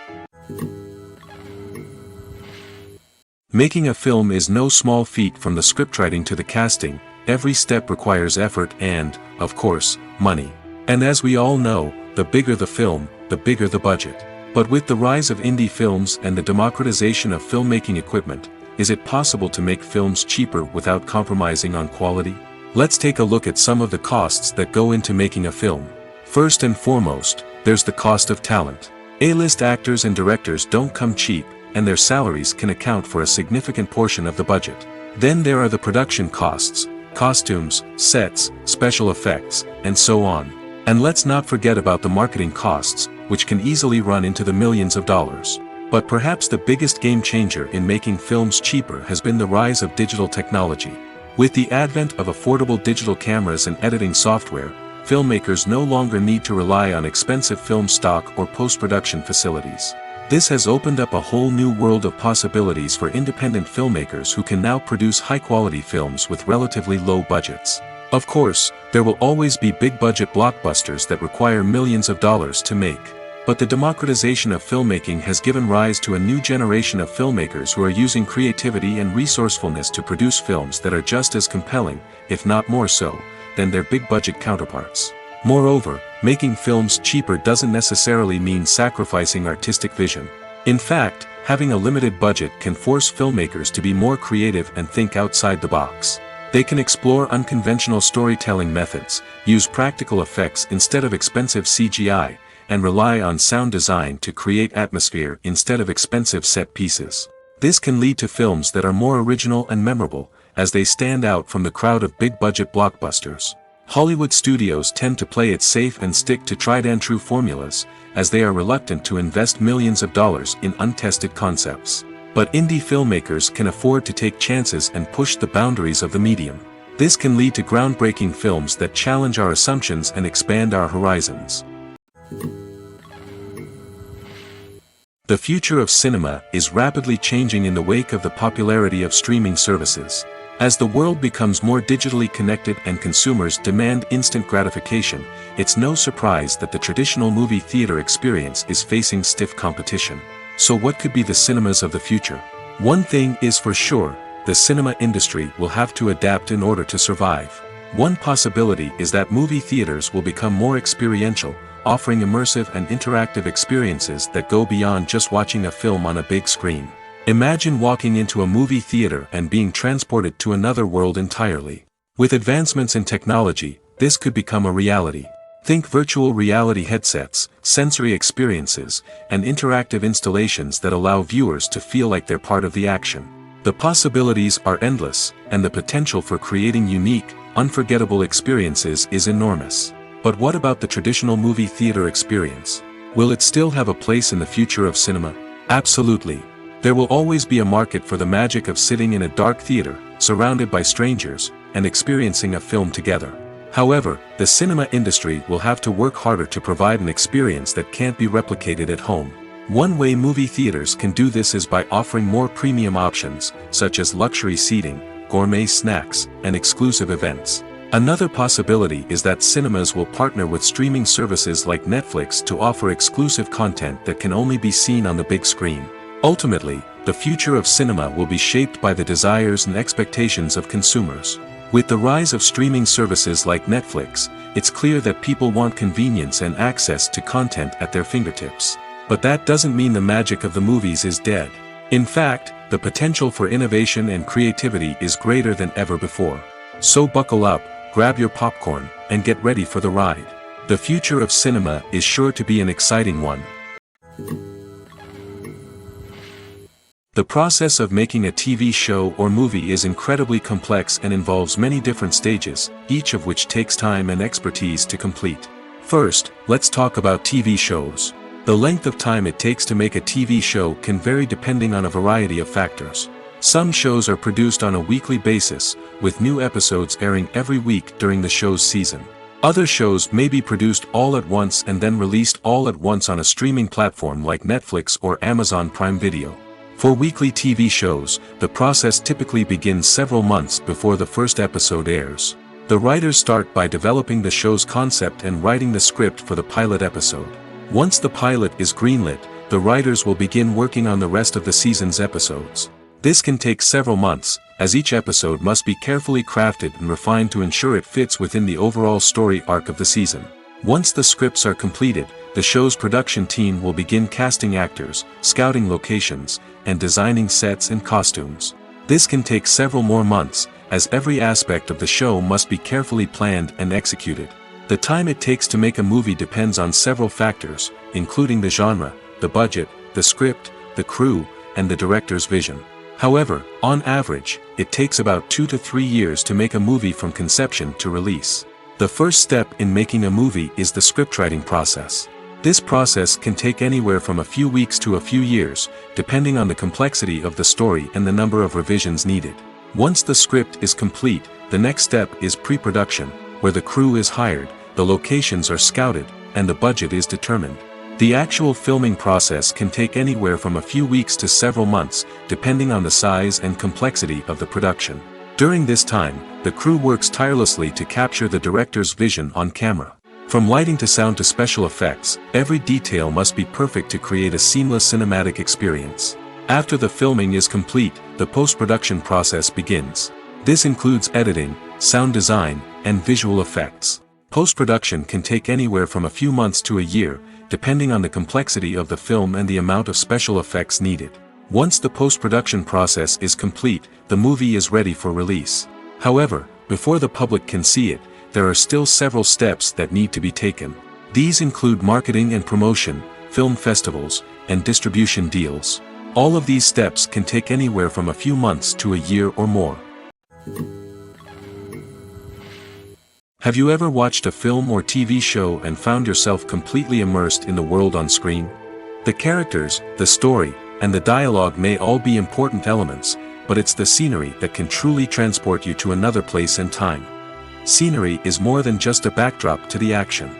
Making a film is no small feat. From the scriptwriting to the casting, every step requires effort and, of course, money. And as we all know, the bigger the film, the bigger the budget. But with the rise of indie films and the democratization of filmmaking equipment, is it possible to make films cheaper without compromising on quality? Let's take a look at some of the costs that go into making a film. First and foremost, there's the cost of talent. A-list actors and directors don't come cheap, and their salaries can account for a significant portion of the budget. Then there are the production costs, costumes, sets, special effects, and so on. And let's not forget about the marketing costs, which can easily run into the millions of dollars. But perhaps the biggest game changer in making films cheaper has been the rise of digital technology. With the advent of affordable digital cameras and editing software, filmmakers no longer need to rely on expensive film stock or post-production facilities. This has opened up a whole new world of possibilities for independent filmmakers who can now produce high-quality films with relatively low budgets. Of course, there will always be big-budget blockbusters that require millions of dollars to make. But the democratization of filmmaking has given rise to a new generation of filmmakers who are using creativity and resourcefulness to produce films that are just as compelling, if not more so, than their big-budget counterparts. Moreover, making films cheaper doesn't necessarily mean sacrificing artistic vision. In fact, having a limited budget can force filmmakers to be more creative and think outside the box. They can explore unconventional storytelling methods, use practical effects instead of expensive CGI, and rely on sound design to create atmosphere instead of expensive set pieces. This can lead to films that are more original and memorable, as they stand out from the crowd of big-budget blockbusters. Hollywood studios tend to play it safe and stick to tried-and-true formulas, as they are reluctant to invest millions of dollars in untested concepts. But indie filmmakers can afford to take chances and push the boundaries of the medium. This can lead to groundbreaking films that challenge our assumptions and expand our horizons. The future of cinema is rapidly changing in the wake of the popularity of streaming services. As the world becomes more digitally connected and consumers demand instant gratification, it's no surprise that the traditional movie theater experience is facing stiff competition. So what could be the cinemas of the future? One thing is for sure, the cinema industry will have to adapt in order to survive. One possibility is that movie theaters will become more experiential, offering immersive and interactive experiences that go beyond just watching a film on a big screen. Imagine walking into a movie theater and being transported to another world entirely. With advancements in technology, this could become a reality. Think virtual reality headsets, sensory experiences, and interactive installations that allow viewers to feel like they're part of the action. The possibilities are endless, and the potential for creating unique, unforgettable experiences is enormous. But what about the traditional movie theater experience? Will it still have a place in the future of cinema? Absolutely. There will always be a market for the magic of sitting in a dark theater, surrounded by strangers, and experiencing a film together. However, the cinema industry will have to work harder to provide an experience that can't be replicated at home. One way movie theaters can do this is by offering more premium options, such as luxury seating, gourmet snacks, and exclusive events. Another possibility is that cinemas will partner with streaming services like Netflix to offer exclusive content that can only be seen on the big screen. Ultimately, the future of cinema will be shaped by the desires and expectations of consumers. With the rise of streaming services like Netflix, it's clear that people want convenience and access to content at their fingertips. But that doesn't mean the magic of the movies is dead. In fact, the potential for innovation and creativity is greater than ever before. So buckle up, grab your popcorn, and get ready for the ride. The future of cinema is sure to be an exciting one. The process of making a TV show or movie is incredibly complex and involves many different stages, each of which takes time and expertise to complete. First, let's talk about TV shows. The length of time it takes to make a TV show can vary depending on a variety of factors. Some shows are produced on a weekly basis, with new episodes airing every week during the show's season. Other shows may be produced all at once and then released all at once on a streaming platform like Netflix or Amazon Prime Video. For weekly TV shows, the process typically begins several months before the first episode airs. The writers start by developing the show's concept and writing the script for the pilot episode. Once the pilot is greenlit, the writers will begin working on the rest of the season's episodes. This can take several months, as each episode must be carefully crafted and refined to ensure it fits within the overall story arc of the season. Once the scripts are completed, the show's production team will begin casting actors, scouting locations, and designing sets and costumes. This can take several more months, as every aspect of the show must be carefully planned and executed. The time it takes to make a movie depends on several factors, including the genre, the budget, the script, the crew, and the director's vision. However, on average, it takes about 2 to 3 years to make a movie from conception to release. The first step in making a movie is the scriptwriting process. This process can take anywhere from a few weeks to a few years, depending on the complexity of the story and the number of revisions needed. Once the script is complete, the next step is pre-production, where the crew is hired, the locations are scouted, and the budget is determined. The actual filming process can take anywhere from a few weeks to several months, depending on the size and complexity of the production. During this time, the crew works tirelessly to capture the director's vision on camera. From lighting to sound to special effects, every detail must be perfect to create a seamless cinematic experience. After the filming is complete, the post-production process begins. This includes editing, sound design, and visual effects. Post-production can take anywhere from a few months to a year, depending on the complexity of the film and the amount of special effects needed. Once the post-production process is complete, the movie is ready for release. However, before the public can see it, there are still several steps that need to be taken. These include marketing and promotion, film festivals, and distribution deals. All of these steps can take anywhere from a few months to a year or more. Have you ever watched a film or TV show and found yourself completely immersed in the world on screen? The characters, the story, and the dialogue may all be important elements, but it's the scenery that can truly transport you to another place and time. Scenery is more than just a backdrop to the action.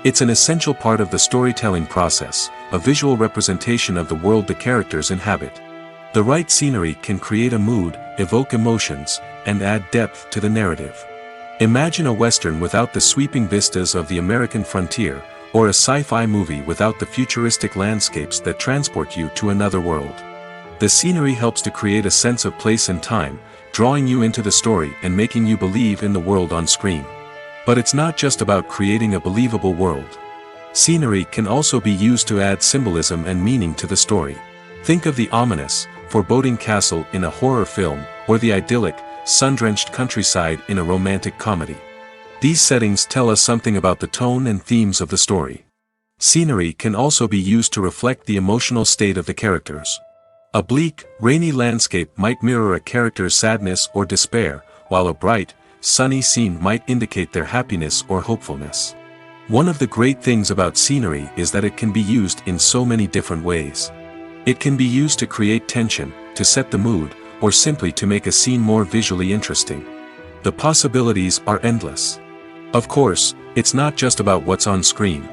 It's an essential part of the storytelling process, a visual representation of the world the characters inhabit. The right scenery can create a mood, evoke emotions, and add depth to the narrative. Imagine a Western without the sweeping vistas of the American frontier, or a sci-fi movie without the futuristic landscapes that transport you to another world. The scenery helps to create a sense of place and time, drawing you into the story and making you believe in the world on screen. But it's not just about creating a believable world. Scenery can also be used to add symbolism and meaning to the story. Think of the ominous, foreboding castle in a horror film, or the idyllic, sun-drenched countryside in a romantic comedy. These settings tell us something about the tone and themes of the story. Scenery can also be used to reflect the emotional state of the characters. A bleak, rainy landscape might mirror a character's sadness or despair, while a bright, sunny scene might indicate their happiness or hopefulness. One of the great things about scenery is that it can be used in so many different ways. It can be used to create tension, to set the mood, or simply to make a scene more visually interesting. The possibilities are endless. Of course, it's not just about what's on screen.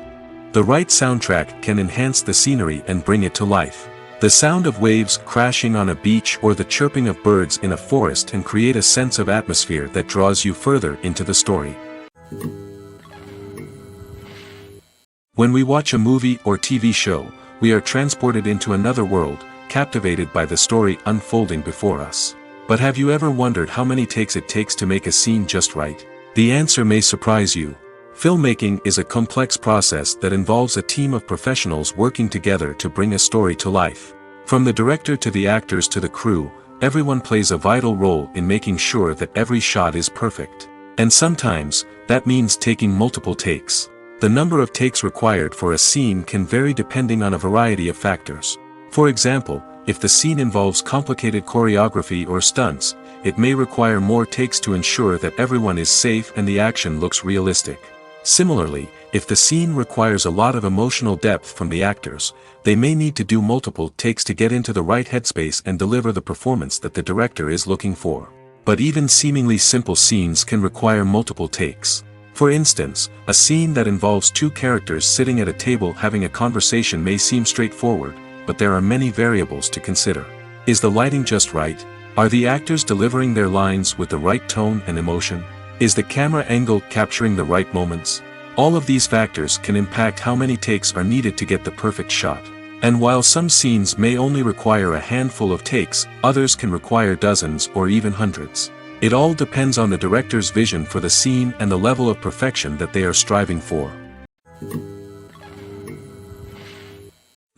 The right soundtrack can enhance the scenery and bring it to life. The sound of waves crashing on a beach or the chirping of birds in a forest can create a sense of atmosphere that draws you further into the story. When we watch a movie or TV show, we are transported into another world, captivated by the story unfolding before us. But have you ever wondered how many takes it takes to make a scene just right? The answer may surprise you. Filmmaking is a complex process that involves a team of professionals working together to bring a story to life. From the director to the actors to the crew, everyone plays a vital role in making sure that every shot is perfect. And sometimes, that means taking multiple takes. The number of takes required for a scene can vary depending on a variety of factors. For example, if the scene involves complicated choreography or stunts, it may require more takes to ensure that everyone is safe and the action looks realistic. Similarly, if the scene requires a lot of emotional depth from the actors, they may need to do multiple takes to get into the right headspace and deliver the performance that the director is looking for. But even seemingly simple scenes can require multiple takes. For instance, a scene that involves two characters sitting at a table having a conversation may seem straightforward, but there are many variables to consider. Is the lighting just right? Are the actors delivering their lines with the right tone and emotion? Is the camera angle capturing the right moments? All of these factors can impact how many takes are needed to get the perfect shot. And while some scenes may only require a handful of takes, others can require dozens or even hundreds. It all depends on the director's vision for the scene and the level of perfection that they are striving for.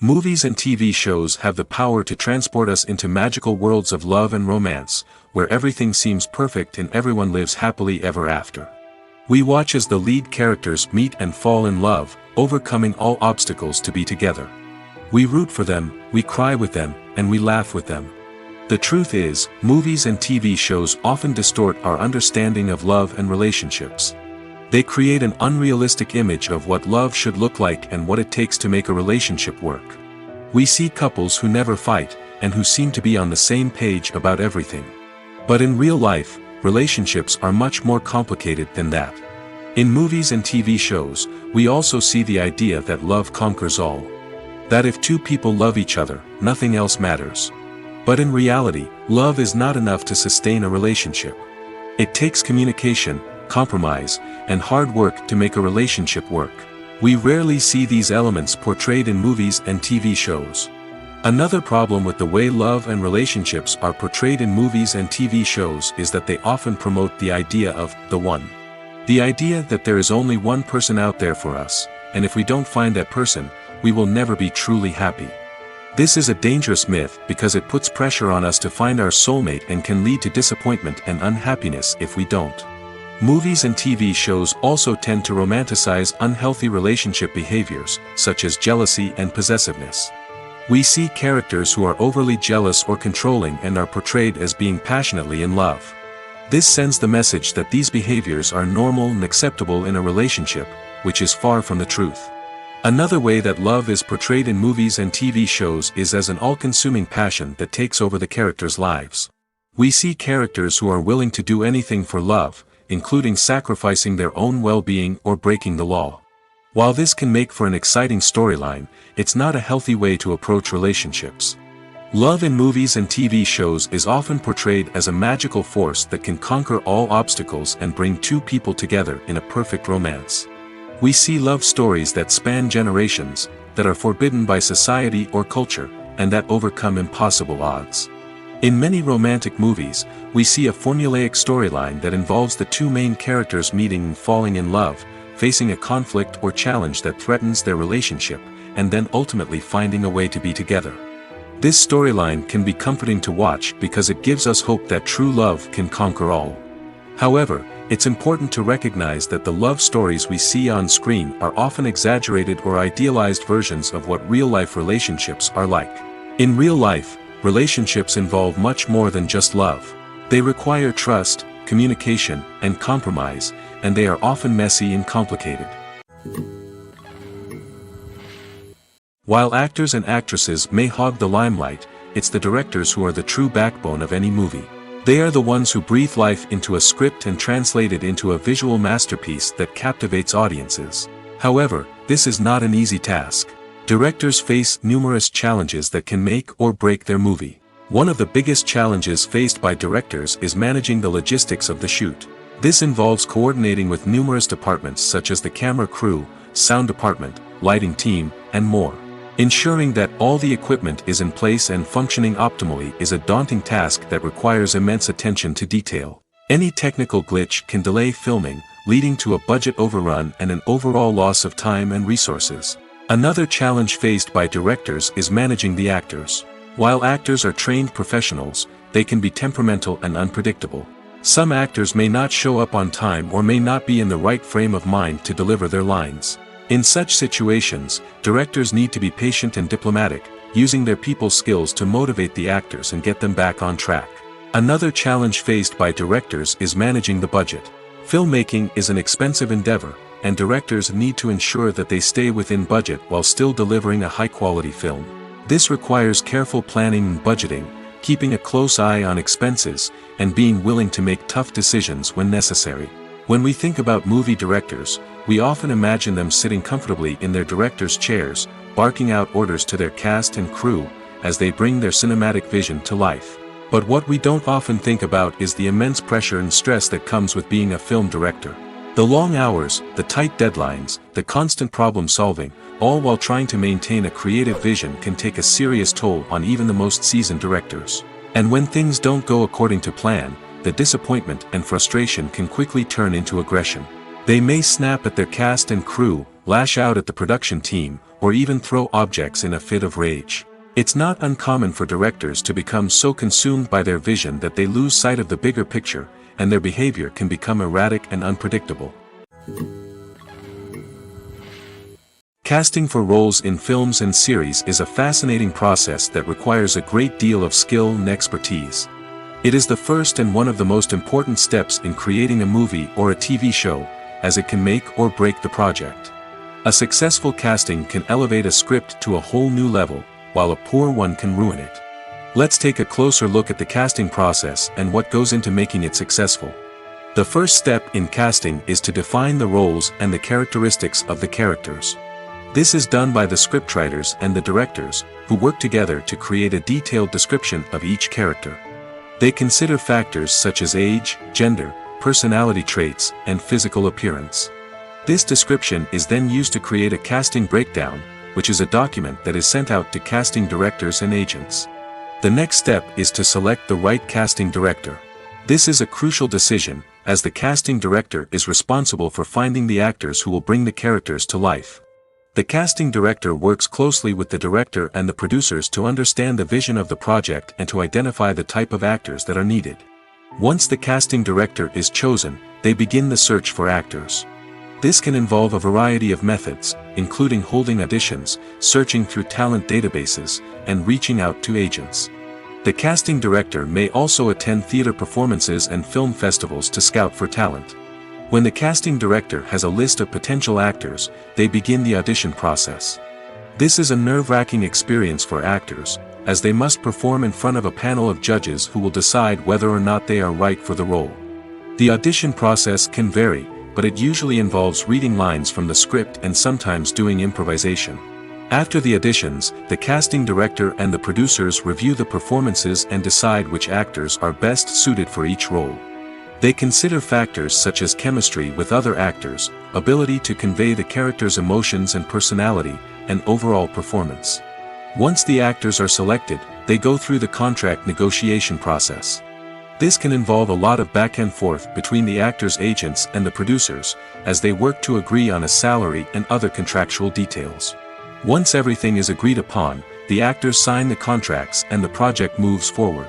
Movies and TV shows have the power to transport us into magical worlds of love and romance, where everything seems perfect and everyone lives happily ever after. We watch as the lead characters meet and fall in love, overcoming all obstacles to be together. We root for them, we cry with them, and we laugh with them. The truth is, movies and TV shows often distort our understanding of love and relationships. They create an unrealistic image of what love should look like and what it takes to make a relationship work. We see couples who never fight, and who seem to be on the same page about everything. But in real life, relationships are much more complicated than that. In movies and TV shows, we also see the idea that love conquers all. That if two people love each other, nothing else matters. But in reality, love is not enough to sustain a relationship. It takes communication, compromise, and hard work to make a relationship work. We rarely see these elements portrayed in movies and TV shows. Another problem with the way love and relationships are portrayed in movies and TV shows is that they often promote the idea of the one. The idea that there is only one person out there for us, and if we don't find that person, we will never be truly happy. This is a dangerous myth because it puts pressure on us to find our soulmate and can lead to disappointment and unhappiness if we don't. Movies and TV shows also tend to romanticize unhealthy relationship behaviors, such as jealousy and possessiveness. We see characters who are overly jealous or controlling and are portrayed as being passionately in love. This sends the message that these behaviors are normal and acceptable in a relationship, which is far from the truth. Another way that love is portrayed in movies and TV shows is as an all-consuming passion that takes over the characters' lives. We see characters who are willing to do anything for love, including sacrificing their own well-being or breaking the law. While this can make for an exciting storyline, it's not a healthy way to approach relationships. Love in movies and TV shows is often portrayed as a magical force that can conquer all obstacles and bring two people together in a perfect romance. We see love stories that span generations, that are forbidden by society or culture, and that overcome impossible odds. In many romantic movies, we see a formulaic storyline that involves the two main characters meeting and falling in love, facing a conflict or challenge that threatens their relationship, and then ultimately finding a way to be together. This storyline can be comforting to watch because it gives us hope that true love can conquer all. However, it's important to recognize that the love stories we see on screen are often exaggerated or idealized versions of what real-life relationships are like. In real life, relationships involve much more than just love. They require trust, communication, and compromise, and they are often messy and complicated. While actors and actresses may hog the limelight, it's the directors who are the true backbone of any movie. They are the ones who breathe life into a script and translate it into a visual masterpiece that captivates audiences. However, this is not an easy task. Directors face numerous challenges that can make or break their movie. One of the biggest challenges faced by directors is managing the logistics of the shoot. This involves coordinating with numerous departments such as the camera crew, sound department, lighting team, and more. Ensuring that all the equipment is in place and functioning optimally is a daunting task that requires immense attention to detail. Any technical glitch can delay filming, leading to a budget overrun and an overall loss of time and resources. Another challenge faced by directors is managing the actors. While actors are trained professionals, they can be temperamental and unpredictable. Some actors may not show up on time or may not be in the right frame of mind to deliver their lines. In such situations, directors need to be patient and diplomatic, using their people skills to motivate the actors and get them back on track. Another challenge faced by directors is managing the budget. Filmmaking is an expensive endeavor, and directors need to ensure that they stay within budget while still delivering a high-quality film. This requires careful planning and budgeting, keeping a close eye on expenses, and being willing to make tough decisions when necessary. When we think about movie directors, we often imagine them sitting comfortably in their director's chairs, barking out orders to their cast and crew, as they bring their cinematic vision to life. But what we don't often think about is the immense pressure and stress that comes with being a film director. The long hours, the tight deadlines, the constant problem solving, all while trying to maintain a creative vision can take a serious toll on even the most seasoned directors. And when things don't go according to plan, the disappointment and frustration can quickly turn into aggression. They may snap at their cast and crew, lash out at the production team, or even throw objects in a fit of rage. It's not uncommon for directors to become so consumed by their vision that they lose sight of the bigger picture, and their behavior can become erratic and unpredictable. Casting for roles in films and series is a fascinating process that requires a great deal of skill and expertise. It is the first and one of the most important steps in creating a movie or a TV show, as it can make or break the project. A successful casting can elevate a script to a whole new level, while a poor one can ruin it. Let's take a closer look at the casting process and what goes into making it successful. The first step in casting is to define the roles and the characteristics of the characters. This is done by the scriptwriters and the directors, who work together to create a detailed description of each character. They consider factors such as age, gender, personality traits, and physical appearance. This description is then used to create a casting breakdown, which is a document that is sent out to casting directors and agents. The next step is to select the right casting director. This is a crucial decision, as the casting director is responsible for finding the actors who will bring the characters to life. The casting director works closely with the director and the producers to understand the vision of the project and to identify the type of actors that are needed. Once the casting director is chosen, they begin the search for actors. This can involve a variety of methods, including holding auditions, searching through talent databases, and reaching out to agents. The casting director may also attend theater performances and film festivals to scout for talent. When the casting director has a list of potential actors, they begin the audition process. This is a nerve-wracking experience for actors, as they must perform in front of a panel of judges who will decide whether or not they are right for the role. The audition process can vary, but it usually involves reading lines from the script and sometimes doing improvisation. After the auditions, the casting director and the producers review the performances and decide which actors are best suited for each role. They consider factors such as chemistry with other actors, ability to convey the character's emotions and personality, and overall performance. Once the actors are selected, they go through the contract negotiation process. This can involve a lot of back and forth between the actors' agents and the producers, as they work to agree on a salary and other contractual details. Once everything is agreed upon, the actors sign the contracts and the project moves forward.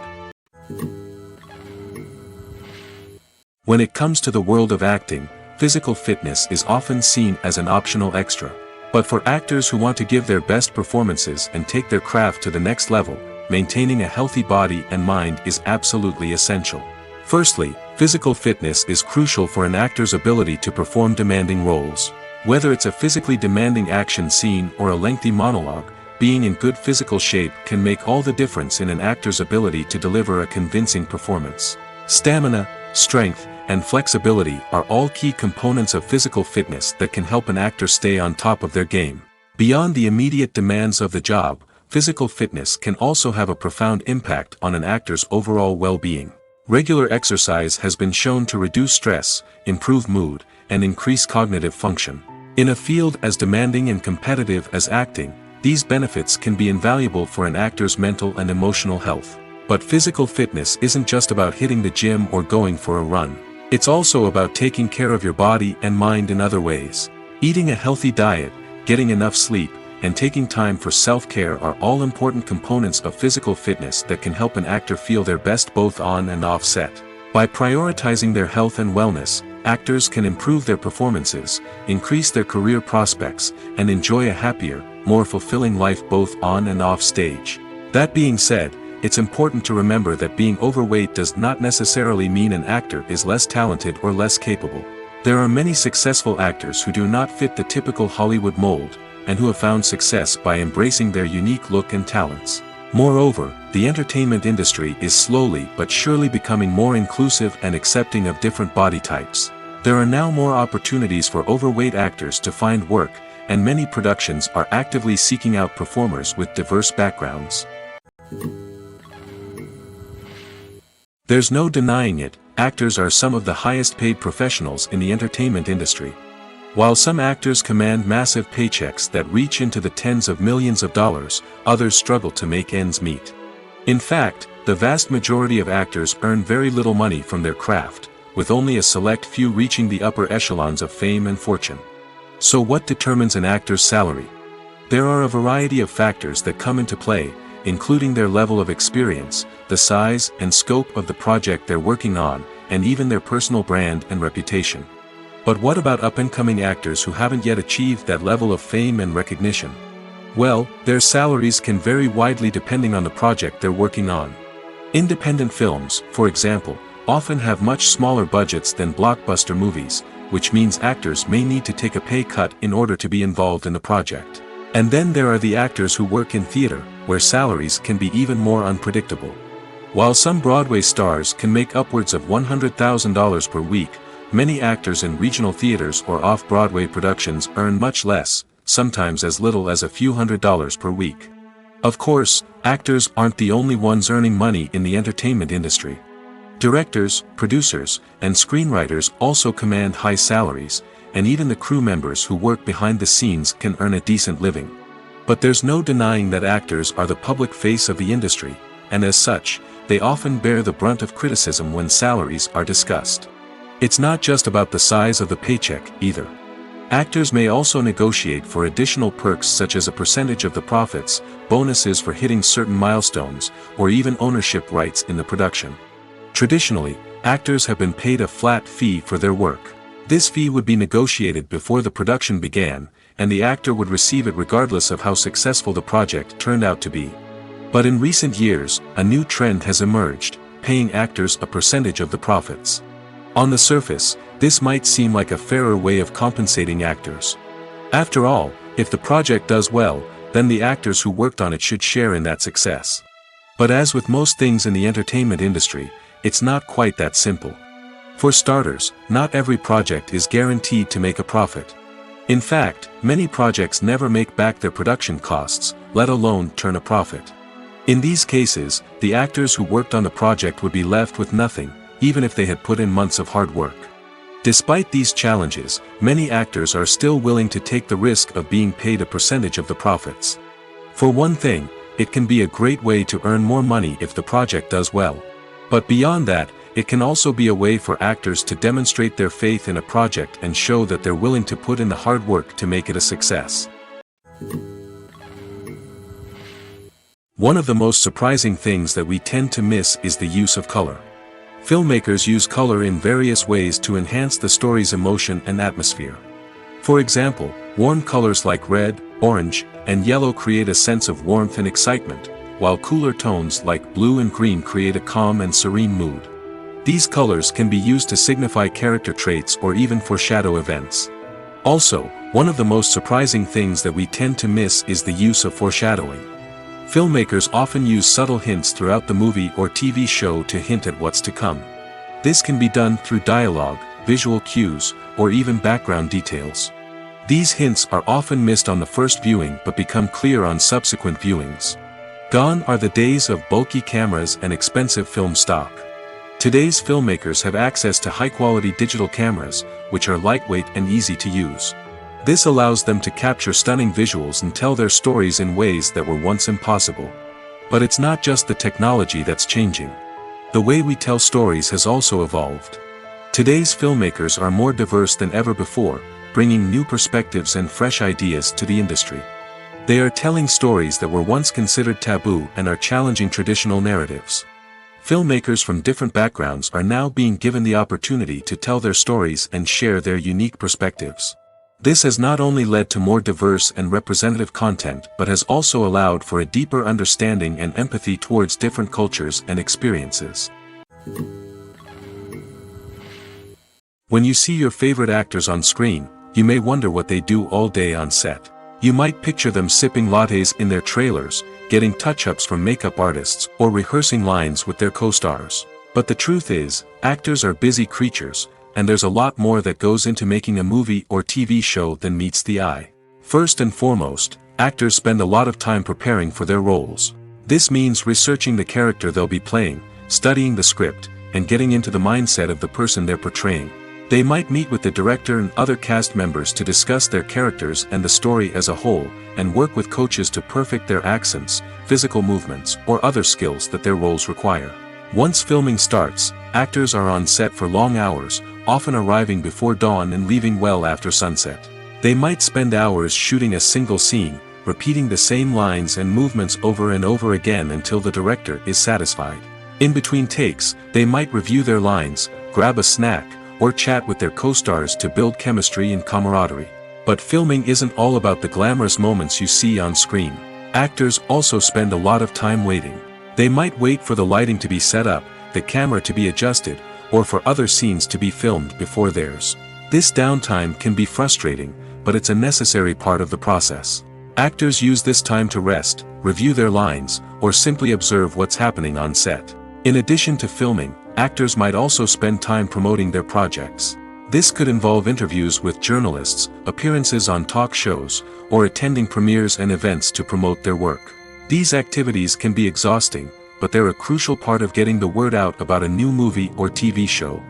When it comes to the world of acting, physical fitness is often seen as an optional extra. But for actors who want to give their best performances and take their craft to the next level, maintaining a healthy body and mind is absolutely essential. Firstly, physical fitness is crucial for an actor's ability to perform demanding roles. Whether it's a physically demanding action scene or a lengthy monologue, being in good physical shape can make all the difference in an actor's ability to deliver a convincing performance. Stamina, strength, and flexibility are all key components of physical fitness that can help an actor stay on top of their game. Beyond the immediate demands of the job, physical fitness can also have a profound impact on an actor's overall well-being. Regular exercise has been shown to reduce stress, improve mood, and increase cognitive function. In a field as demanding and competitive as acting, these benefits can be invaluable for an actor's mental and emotional health. But physical fitness isn't just about hitting the gym or going for a run. It's also about taking care of your body and mind in other ways. Eating a healthy diet, getting enough sleep, and taking time for self-care are all important components of physical fitness that can help an actor feel their best both on and off set. By prioritizing their health and wellness, actors can improve their performances, increase their career prospects, and enjoy a happier, more fulfilling life both on and off stage. That being said, it's important to remember that being overweight does not necessarily mean an actor is less talented or less capable. There are many successful actors who do not fit the typical Hollywood mold, and who have found success by embracing their unique look and talents. Moreover, the entertainment industry is slowly but surely becoming more inclusive and accepting of different body types. There are now more opportunities for overweight actors to find work, and many productions are actively seeking out performers with diverse backgrounds. There's no denying it, actors are some of the highest paid professionals in the entertainment industry. While some actors command massive paychecks that reach into the tens of millions of dollars, others struggle to make ends meet. In fact, the vast majority of actors earn very little money from their craft, with only a select few reaching the upper echelons of fame and fortune. So what determines an actor's salary? There are a variety of factors that come into play, including their level of experience, the size and scope of the project they're working on, and even their personal brand and reputation. But what about up-and-coming actors who haven't yet achieved that level of fame and recognition? Well, their salaries can vary widely depending on the project they're working on. Independent films, for example, often have much smaller budgets than blockbuster movies, which means actors may need to take a pay cut in order to be involved in the project. And then there are the actors who work in theater, where salaries can be even more unpredictable. While some Broadway stars can make upwards of $100,000 per week, many actors in regional theaters or off-Broadway productions earn much less, sometimes as little as a few $100s per week. Of course, actors aren't the only ones earning money in the entertainment industry. Directors, producers, and screenwriters also command high salaries, and even the crew members who work behind the scenes can earn a decent living. But there's no denying that actors are the public face of the industry, and as such, they often bear the brunt of criticism when salaries are discussed. It's not just about the size of the paycheck, either. Actors may also negotiate for additional perks such as a percentage of the profits, bonuses for hitting certain milestones, or even ownership rights in the production. Traditionally, actors have been paid a flat fee for their work. This fee would be negotiated before the production began, and the actor would receive it regardless of how successful the project turned out to be. But in recent years, a new trend has emerged, paying actors a percentage of the profits. On the surface, this might seem like a fairer way of compensating actors. After all, if the project does well, then the actors who worked on it should share in that success. But as with most things in the entertainment industry, it's not quite that simple. For starters, not every project is guaranteed to make a profit. In fact, many projects never make back their production costs, let alone turn a profit. In these cases, the actors who worked on the project would be left with nothing, even if they had put in months of hard work. Despite these challenges, many actors are still willing to take the risk of being paid a percentage of the profits. For one thing, it can be a great way to earn more money if the project does well. But beyond that, it can also be a way for actors to demonstrate their faith in a project and show that they're willing to put in the hard work to make it a success. One of the most surprising things that we tend to miss is the use of color. Filmmakers use color in various ways to enhance the story's emotion and atmosphere. For example, warm colors like red, orange, and yellow create a sense of warmth and excitement, while cooler tones like blue and green create a calm and serene mood. These colors can be used to signify character traits or even foreshadow events. Also, one of the most surprising things that we tend to miss is the use of foreshadowing. Filmmakers often use subtle hints throughout the movie or TV show to hint at what's to come. This can be done through dialogue, visual cues, or even background details. These hints are often missed on the first viewing but become clear on subsequent viewings. Gone are the days of bulky cameras and expensive film stock. Today's filmmakers have access to high-quality digital cameras, which are lightweight and easy to use. This allows them to capture stunning visuals and tell their stories in ways that were once impossible. But it's not just the technology that's changing. The way we tell stories has also evolved. Today's filmmakers are more diverse than ever before, bringing new perspectives and fresh ideas to the industry. They are telling stories that were once considered taboo and are challenging traditional narratives. Filmmakers from different backgrounds are now being given the opportunity to tell their stories and share their unique perspectives. This has not only led to more diverse and representative content but has also allowed for a deeper understanding and empathy towards different cultures and experiences. When you see your favorite actors on screen, you may wonder what they do all day on set. You might picture them sipping lattes in their trailers, getting touch-ups from makeup artists, or rehearsing lines with their co-stars. But the truth is, actors are busy creatures, and there's a lot more that goes into making a movie or TV show than meets the eye. First and foremost, actors spend a lot of time preparing for their roles. This means researching the character they'll be playing, studying the script, and getting into the mindset of the person they're portraying. They might meet with the director and other cast members to discuss their characters and the story as a whole, and work with coaches to perfect their accents, physical movements, or other skills that their roles require. Once filming starts, actors are on set for long hours, often arriving before dawn and leaving well after sunset. They might spend hours shooting a single scene, repeating the same lines and movements over and over again until the director is satisfied. In between takes, they might review their lines, grab a snack, or chat with their co-stars to build chemistry and camaraderie. But filming isn't all about the glamorous moments you see on screen. Actors also spend a lot of time waiting. They might wait for the lighting to be set up, the camera to be adjusted, or for other scenes to be filmed before theirs. This downtime can be frustrating, but it's a necessary part of the process. Actors use this time to rest, review their lines, or simply observe what's happening on set. In addition to filming, actors might also spend time promoting their projects. This could involve interviews with journalists, appearances on talk shows, or attending premieres and events to promote their work. These activities can be exhausting, but they're a crucial part of getting the word out about a new movie or TV show.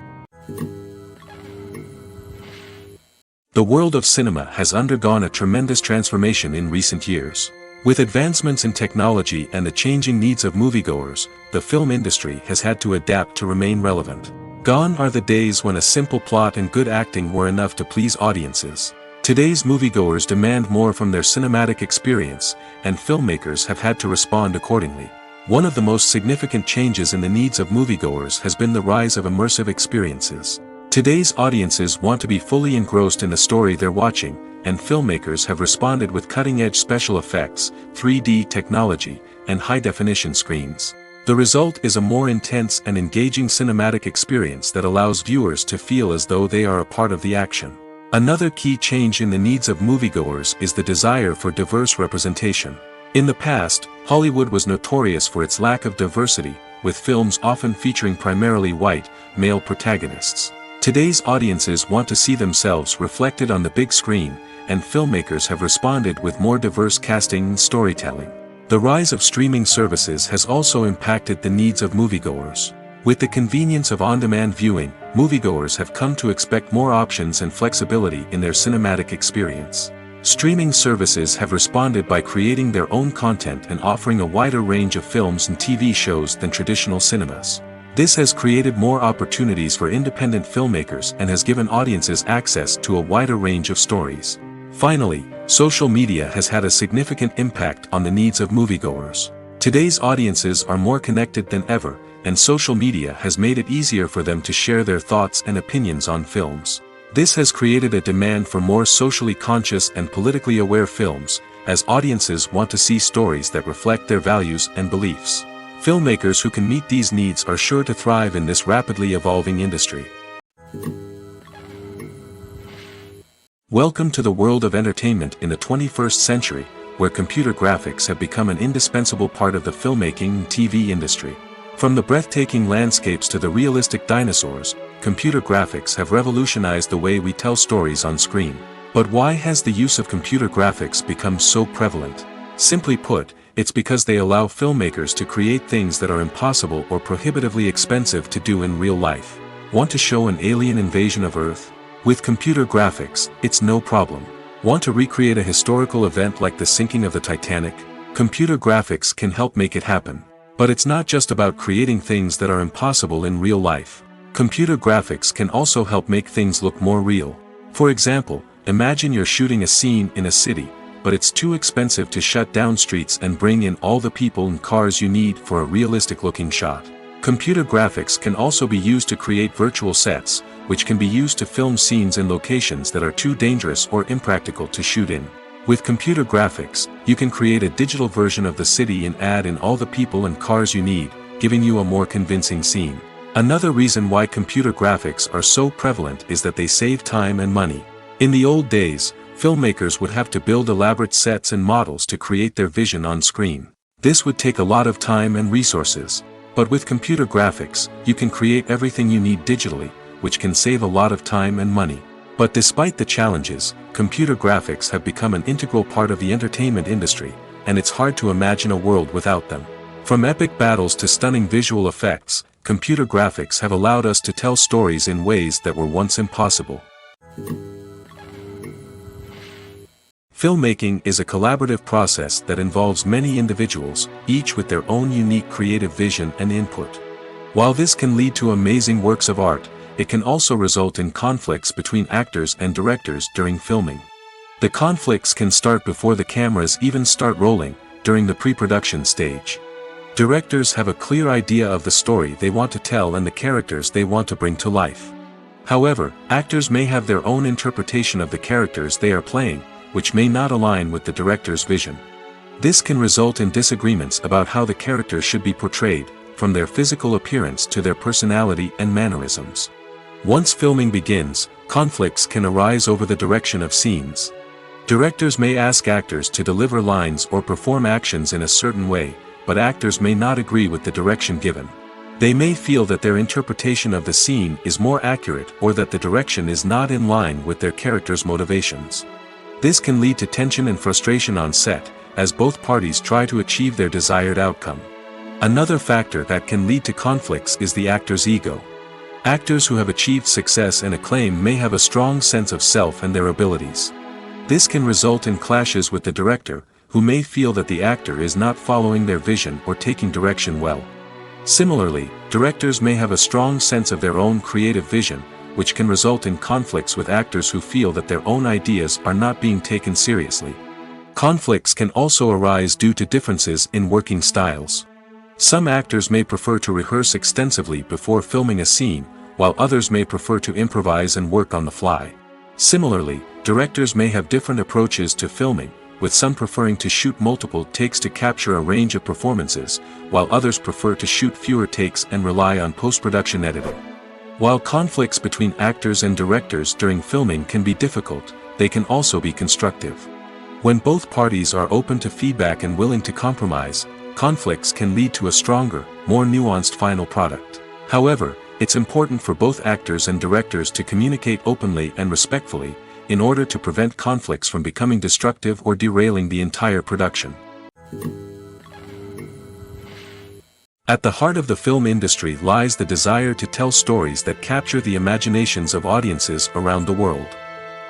The world of cinema has undergone a tremendous transformation in recent years. With advancements in technology and the changing needs of moviegoers, the film industry has had to adapt to remain relevant. Gone are the days when a simple plot and good acting were enough to please audiences. Today's moviegoers demand more from their cinematic experience, and filmmakers have had to respond accordingly. One of the most significant changes in the needs of moviegoers has been the rise of immersive experiences. Today's audiences want to be fully engrossed in the story they're watching, and filmmakers have responded with cutting-edge special effects, 3D technology, and high-definition screens. The result is a more intense and engaging cinematic experience that allows viewers to feel as though they are a part of the action. Another key change in the needs of moviegoers is the desire for diverse representation. In the past, Hollywood was notorious for its lack of diversity, with films often featuring primarily white, male protagonists. Today's audiences want to see themselves reflected on the big screen, and filmmakers have responded with more diverse casting and storytelling. The rise of streaming services has also impacted the needs of moviegoers. With the convenience of on-demand viewing, moviegoers have come to expect more options and flexibility in their cinematic experience. Streaming services have responded by creating their own content and offering a wider range of films and TV shows than traditional cinemas. This has created more opportunities for independent filmmakers and has given audiences access to a wider range of stories. Finally, social media has had a significant impact on the needs of moviegoers. Today's audiences are more connected than ever, and social media has made it easier for them to share their thoughts and opinions on films. This has created a demand for more socially conscious and politically aware films, as audiences want to see stories that reflect their values and beliefs. Filmmakers who can meet these needs are sure to thrive in this rapidly evolving industry. Welcome to the world of entertainment in the 21st century, where computer graphics have become an indispensable part of the filmmaking and TV industry. From the breathtaking landscapes to the realistic dinosaurs, computer graphics have revolutionized the way we tell stories on screen. But why has the use of computer graphics become so prevalent? Simply put, it's because they allow filmmakers to create things that are impossible or prohibitively expensive to do in real life. Want to show an alien invasion of Earth? With computer graphics, it's no problem. Want to recreate a historical event like the sinking of the Titanic? Computer graphics can help make it happen. But it's not just about creating things that are impossible in real life. Computer graphics can also help make things look more real. For example, imagine you're shooting a scene in a city, but it's too expensive to shut down streets and bring in all the people and cars you need for a realistic-looking shot. Computer graphics can also be used to create virtual sets, which can be used to film scenes in locations that are too dangerous or impractical to shoot in. With computer graphics, you can create a digital version of the city and add in all the people and cars you need, giving you a more convincing scene. Another reason why computer graphics are so prevalent is that they save time and money. In the old days, filmmakers would have to build elaborate sets and models to create their vision on screen. This would take a lot of time and resources. But with computer graphics, you can create everything you need digitally, which can save a lot of time and money. But despite the challenges, computer graphics have become an integral part of the entertainment industry, and it's hard to imagine a world without them. From epic battles to stunning visual effects, computer graphics have allowed us to tell stories in ways that were once impossible. Filmmaking is a collaborative process that involves many individuals, each with their own unique creative vision and input. While this can lead to amazing works of art, it can also result in conflicts between actors and directors during filming. The conflicts can start before the cameras even start rolling, during the pre-production stage. Directors have a clear idea of the story they want to tell and the characters they want to bring to life. However, actors may have their own interpretation of the characters they are playing, which may not align with the director's vision. This can result in disagreements about how the characters should be portrayed, from their physical appearance to their personality and mannerisms. Once filming begins, conflicts can arise over the direction of scenes. Directors may ask actors to deliver lines or perform actions in a certain way, but actors may not agree with the direction given. They may feel that their interpretation of the scene is more accurate or that the direction is not in line with their character's motivations. This can lead to tension and frustration on set, as both parties try to achieve their desired outcome. Another factor that can lead to conflicts is the actor's ego. Actors who have achieved success and acclaim may have a strong sense of self and their abilities. This can result in clashes with the director, who may feel that the actor is not following their vision or taking direction well. Similarly, directors may have a strong sense of their own creative vision, which can result in conflicts with actors who feel that their own ideas are not being taken seriously. Conflicts can also arise due to differences in working styles. Some actors may prefer to rehearse extensively before filming a scene, while others may prefer to improvise and work on the fly. Similarly, directors may have different approaches to filming, with some preferring to shoot multiple takes to capture a range of performances, while others prefer to shoot fewer takes and rely on post-production editing. While conflicts between actors and directors during filming can be difficult, they can also be constructive. When both parties are open to feedback and willing to compromise, conflicts can lead to a stronger, more nuanced final product. However, it's important for both actors and directors to communicate openly and respectfully, in order to prevent conflicts from becoming destructive or derailing the entire production. At the heart of the film industry lies the desire to tell stories that capture the imaginations of audiences around the world.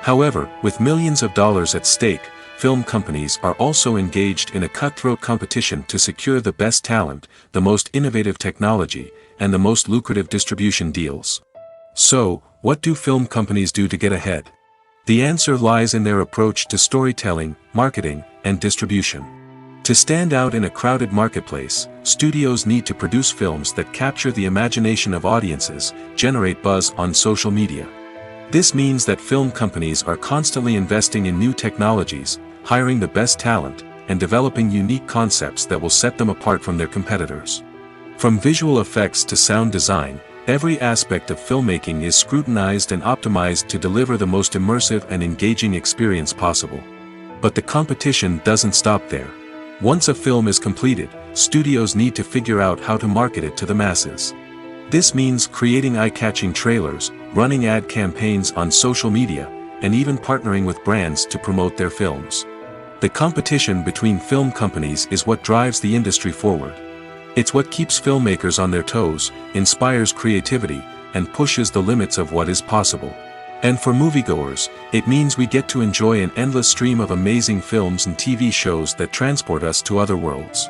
However, with millions of dollars at stake, film companies are also engaged in a cutthroat competition to secure the best talent, the most innovative technology, and the most lucrative distribution deals. So, what do film companies do to get ahead? The answer lies in their approach to storytelling, marketing, and distribution. To stand out in a crowded marketplace, studios need to produce films that capture the imagination of audiences, generate buzz on social media. This means that film companies are constantly investing in new technologies, hiring the best talent, and developing unique concepts that will set them apart from their competitors. From visual effects to sound design, every aspect of filmmaking is scrutinized and optimized to deliver the most immersive and engaging experience possible. But the competition doesn't stop there. Once a film is completed, studios need to figure out how to market it to the masses. This means creating eye-catching trailers, running ad campaigns on social media, and even partnering with brands to promote their films. The competition between film companies is what drives the industry forward. It's what keeps filmmakers on their toes, inspires creativity, and pushes the limits of what is possible. And for moviegoers, it means we get to enjoy an endless stream of amazing films and TV shows that transport us to other worlds.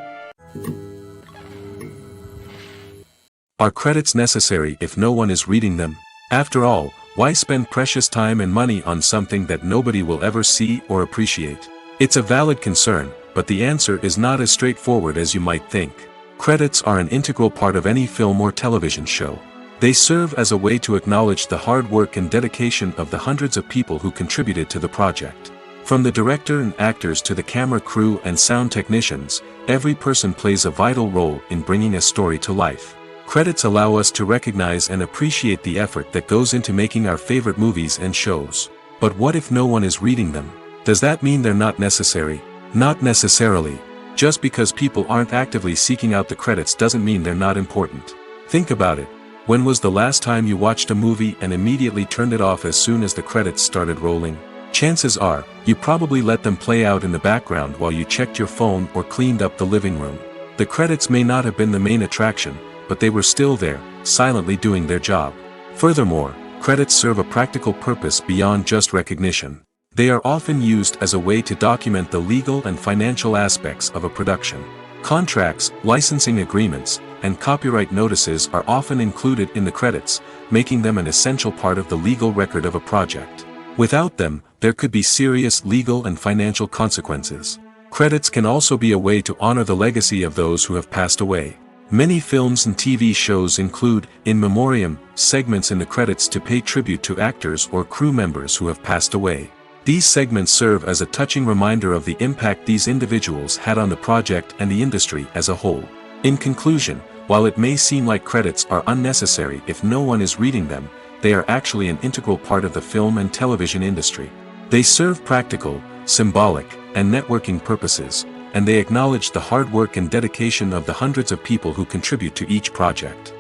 Are credits necessary if no one is reading them? After all, why spend precious time and money on something that nobody will ever see or appreciate? It's a valid concern, but the answer is not as straightforward as you might think. Credits are an integral part of any film or television show. They serve as a way to acknowledge the hard work and dedication of the hundreds of people who contributed to the project. From the director and actors to the camera crew and sound technicians, every person plays a vital role in bringing a story to life. Credits allow us to recognize and appreciate the effort that goes into making our favorite movies and shows. But what if no one is reading them? Does that mean they're not necessary? Not necessarily. Just because people aren't actively seeking out the credits doesn't mean they're not important. Think about it. When was the last time you watched a movie and immediately turned it off as soon as the credits started rolling? Chances are, you probably let them play out in the background while you checked your phone or cleaned up the living room. The credits may not have been the main attraction, but they were still there, silently doing their job. Furthermore, credits serve a practical purpose beyond just recognition. They are often used as a way to document the legal and financial aspects of a production. Contracts, licensing agreements, and copyright notices are often included in the credits, making them an essential part of the legal record of a project. Without them, there could be serious legal and financial consequences. Credits can also be a way to honor the legacy of those who have passed away. Many films and TV shows include, in memoriam, segments in the credits to pay tribute to actors or crew members who have passed away. These segments serve as a touching reminder of the impact these individuals had on the project and the industry as a whole. In conclusion, while it may seem like credits are unnecessary if no one is reading them, they are actually an integral part of the film and television industry. They serve practical, symbolic, and networking purposes, and they acknowledge the hard work and dedication of the hundreds of people who contribute to each project.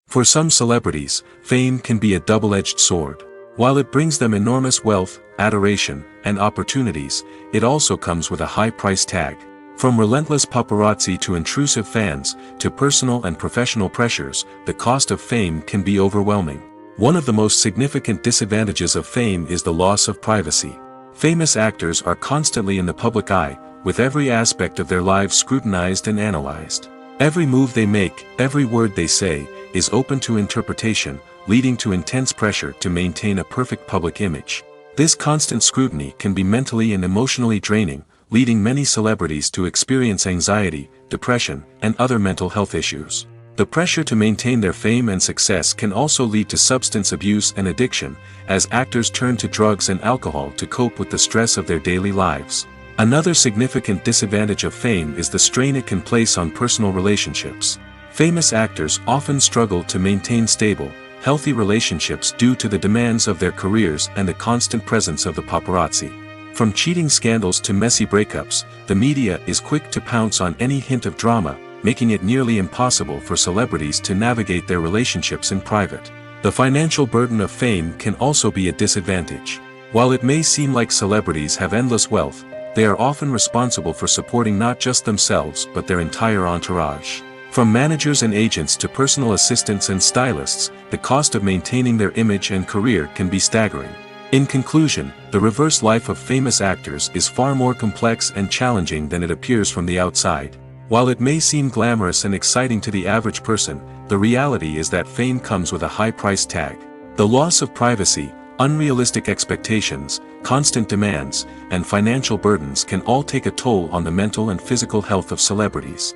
For some celebrities, fame can be a double-edged sword. While it brings them enormous wealth, adoration, and opportunities, it also comes with a high price tag. From relentless paparazzi to intrusive fans, to personal and professional pressures, the cost of fame can be overwhelming. One of the most significant disadvantages of fame is the loss of privacy. Famous actors are constantly in the public eye, with every aspect of their lives scrutinized and analyzed. Every move they make, every word they say, is open to interpretation, leading to intense pressure to maintain a perfect public image. This constant scrutiny can be mentally and emotionally draining, leading many celebrities to experience anxiety, depression, and other mental health issues. The pressure to maintain their fame and success can also lead to substance abuse and addiction, as actors turn to drugs and alcohol to cope with the stress of their daily lives. Another significant disadvantage of fame is the strain it can place on personal relationships. Famous actors often struggle to maintain stable, healthy relationships due to the demands of their careers and the constant presence of the paparazzi. From cheating scandals to messy breakups, the media is quick to pounce on any hint of drama, making it nearly impossible for celebrities to navigate their relationships in private. The financial burden of fame can also be a disadvantage. While it may seem like celebrities have endless wealth, they are often responsible for supporting not just themselves but their entire entourage. From managers and agents to personal assistants and stylists, the cost of maintaining their image and career can be staggering. In conclusion, the reverse life of famous actors is far more complex and challenging than it appears from the outside. While it may seem glamorous and exciting to the average person, the reality is that fame comes with a high price tag. The loss of privacy, unrealistic expectations, constant demands, and financial burdens can all take a toll on the mental and physical health of celebrities.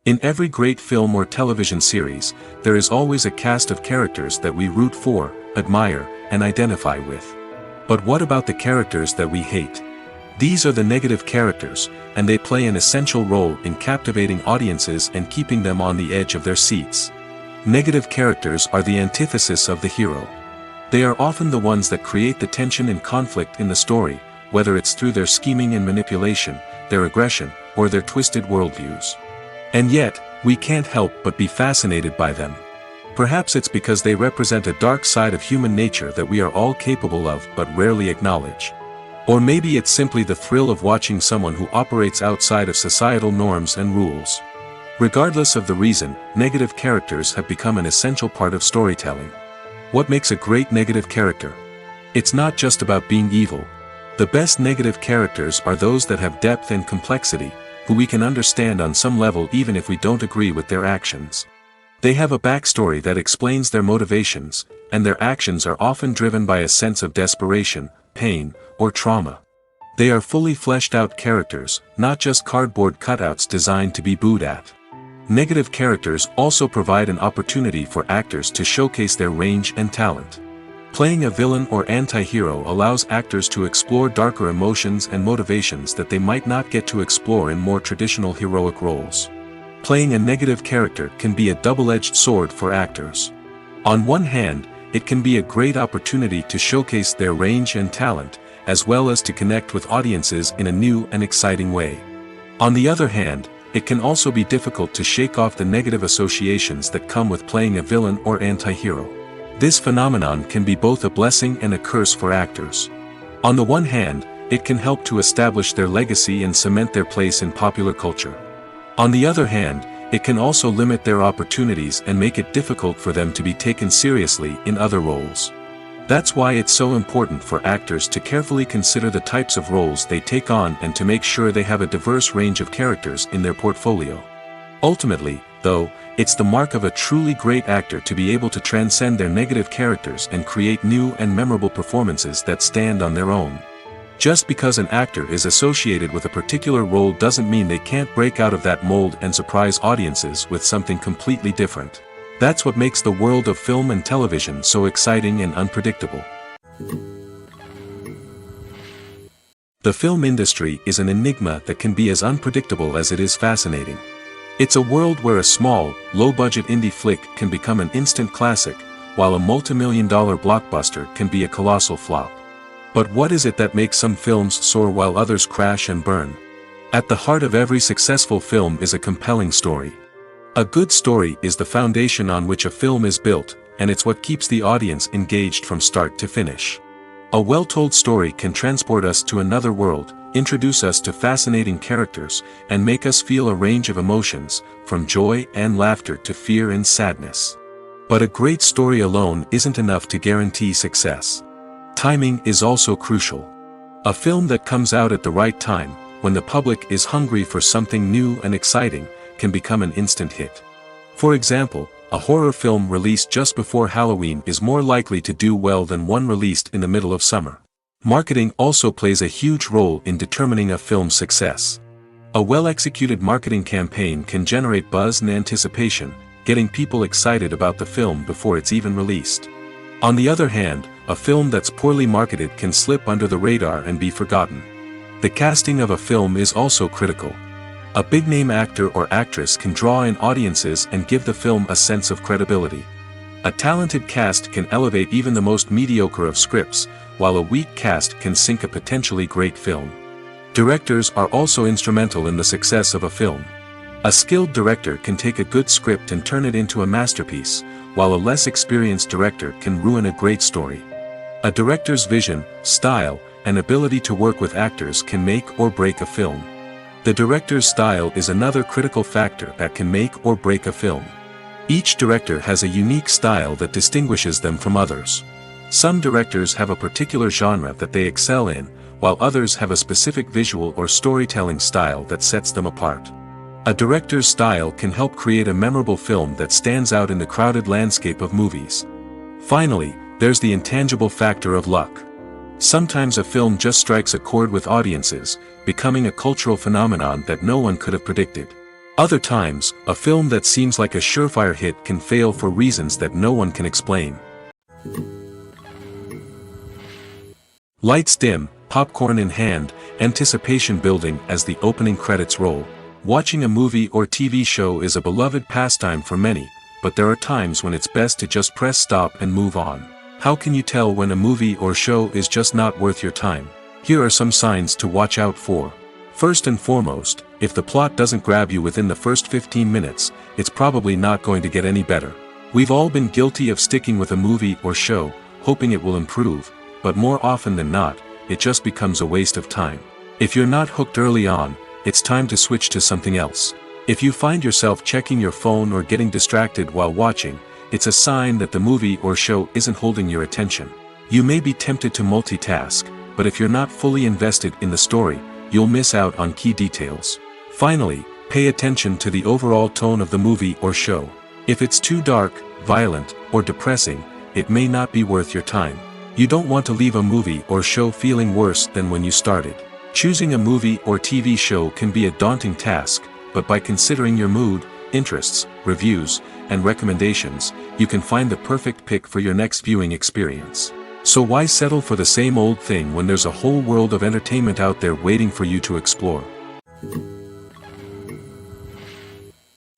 In every great film or television series, there is always a cast of characters that we root for, admire, and identify with. But what about the characters that we hate? These are the negative characters, and they play an essential role in captivating audiences and keeping them on the edge of their seats. Negative characters are the antithesis of the hero. They are often the ones that create the tension and conflict in the story, whether it's through their scheming and manipulation, their aggression, or their twisted worldviews. And yet, we can't help but be fascinated by them. Perhaps it's because they represent a dark side of human nature that we are all capable of but rarely acknowledge. Or maybe it's simply the thrill of watching someone who operates outside of societal norms and rules. Regardless of the reason, negative characters have become an essential part of storytelling. What makes a great negative character? It's not just about being evil. The best negative characters are those that have depth and complexity, who we can understand on some level even if we don't agree with their actions. They have a backstory that explains their motivations, and their actions are often driven by a sense of desperation, pain, or trauma. They are fully fleshed out characters, not just cardboard cutouts designed to be booed at. Negative characters also provide an opportunity for actors to showcase their range and talent. Playing a villain or anti-hero allows actors to explore darker emotions and motivations that they might not get to explore in more traditional heroic roles. Playing a negative character can be a double-edged sword for actors. On one hand, it can be a great opportunity to showcase their range and talent, as well as to connect with audiences in a new and exciting way. On the other hand, it can also be difficult to shake off the negative associations that come with playing a villain or anti-hero. This phenomenon can be both a blessing and a curse for actors. On the one hand, it can help to establish their legacy and cement their place in popular culture. On the other hand, it can also limit their opportunities and make it difficult for them to be taken seriously in other roles. That's why it's so important for actors to carefully consider the types of roles they take on and to make sure they have a diverse range of characters in their portfolio. Ultimately, though, it's the mark of a truly great actor to be able to transcend their negative characters and create new and memorable performances that stand on their own. Just because an actor is associated with a particular role doesn't mean they can't break out of that mold and surprise audiences with something completely different. That's what makes the world of film and television so exciting and unpredictable. The film industry is an enigma that can be as unpredictable as it is fascinating. It's a world where a small, low-budget indie flick can become an instant classic, while a multi-million-dollar blockbuster can be a colossal flop. But what is it that makes some films soar while others crash and burn? At the heart of every successful film is a compelling story. A good story is the foundation on which a film is built, and it's what keeps the audience engaged from start to finish. A well-told story can transport us to another world, introduce us to fascinating characters, and make us feel a range of emotions, from joy and laughter to fear and sadness. But a great story alone isn't enough to guarantee success. Timing is also crucial. A film that comes out at the right time, when the public is hungry for something new and exciting, can become an instant hit. For example, a horror film released just before Halloween is more likely to do well than one released in the middle of summer. Marketing also plays a huge role in determining a film's success. A well-executed marketing campaign can generate buzz and anticipation, getting people excited about the film before it's even released. On the other hand, a film that's poorly marketed can slip under the radar and be forgotten. The casting of a film is also critical. A big-name actor or actress can draw in audiences and give the film a sense of credibility. A talented cast can elevate even the most mediocre of scripts, while a weak cast can sink a potentially great film. Directors are also instrumental in the success of a film. A skilled director can take a good script and turn it into a masterpiece, while a less experienced director can ruin a great story. A director's vision, style, and ability to work with actors can make or break a film. The director's style is another critical factor that can make or break a film. Each director has a unique style that distinguishes them from others. Some directors have a particular genre that they excel in, while others have a specific visual or storytelling style that sets them apart. A director's style can help create a memorable film that stands out in the crowded landscape of movies. Finally, there's the intangible factor of luck. Sometimes a film just strikes a chord with audiences, becoming a cultural phenomenon that no one could have predicted. Other times, a film that seems like a surefire hit can fail for reasons that no one can explain. Lights dim, popcorn in hand, anticipation building as the opening credits roll. Watching a movie or TV show is a beloved pastime for many, but there are times when it's best to just press stop and move on. How can you tell when a movie or show is just not worth your time? Here are some signs to watch out for. First and foremost, if the plot doesn't grab you within the first 15 minutes, it's probably not going to get any better. We've all been guilty of sticking with a movie or show, hoping it will improve, but more often than not, it just becomes a waste of time. If you're not hooked early on, it's time to switch to something else. If you find yourself checking your phone or getting distracted while watching, it's a sign that the movie or show isn't holding your attention. You may be tempted to multitask, but if you're not fully invested in the story, you'll miss out on key details. Finally, pay attention to the overall tone of the movie or show. If it's too dark, violent, or depressing, it may not be worth your time. You don't want to leave a movie or show feeling worse than when you started. Choosing a movie or TV show can be a daunting task, but by considering your mood, interests, reviews, and recommendations, you can find the perfect pick for your next viewing experience. So why settle for the same old thing when there's a whole world of entertainment out there waiting for you to explore?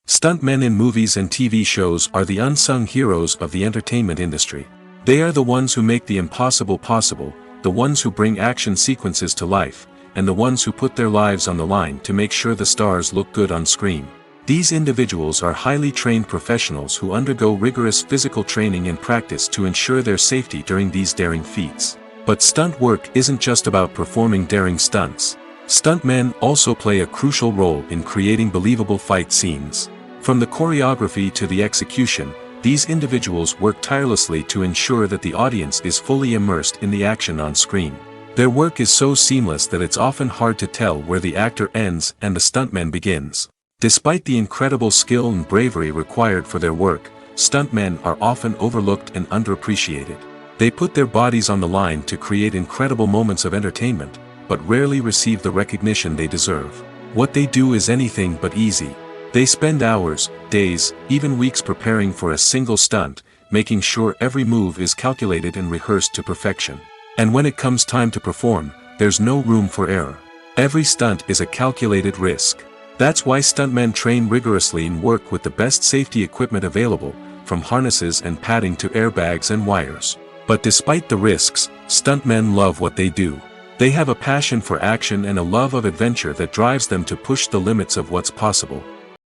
Stuntmen in movies and TV shows are the unsung heroes of the entertainment industry. They are the ones who make the impossible possible, the ones who bring action sequences to life, and the ones who put their lives on the line to make sure the stars look good on screen. These individuals are highly trained professionals who undergo rigorous physical training and practice to ensure their safety during these daring feats. But stunt work isn't just about performing daring stunts. Stuntmen also play a crucial role in creating believable fight scenes. From the choreography to the execution, these individuals work tirelessly to ensure that the audience is fully immersed in the action on screen. Their work is so seamless that it's often hard to tell where the actor ends and the stuntman begins. Despite the incredible skill and bravery required for their work, stuntmen are often overlooked and underappreciated. They put their bodies on the line to create incredible moments of entertainment, but rarely receive the recognition they deserve. What they do is anything but easy. They spend hours, days, even weeks preparing for a single stunt, making sure every move is calculated and rehearsed to perfection. And when it comes time to perform, there's no room for error. Every stunt is a calculated risk. That's why stuntmen train rigorously and work with the best safety equipment available, from harnesses and padding to airbags and wires. But despite the risks, stuntmen love what they do. They have a passion for action and a love of adventure that drives them to push the limits of what's possible.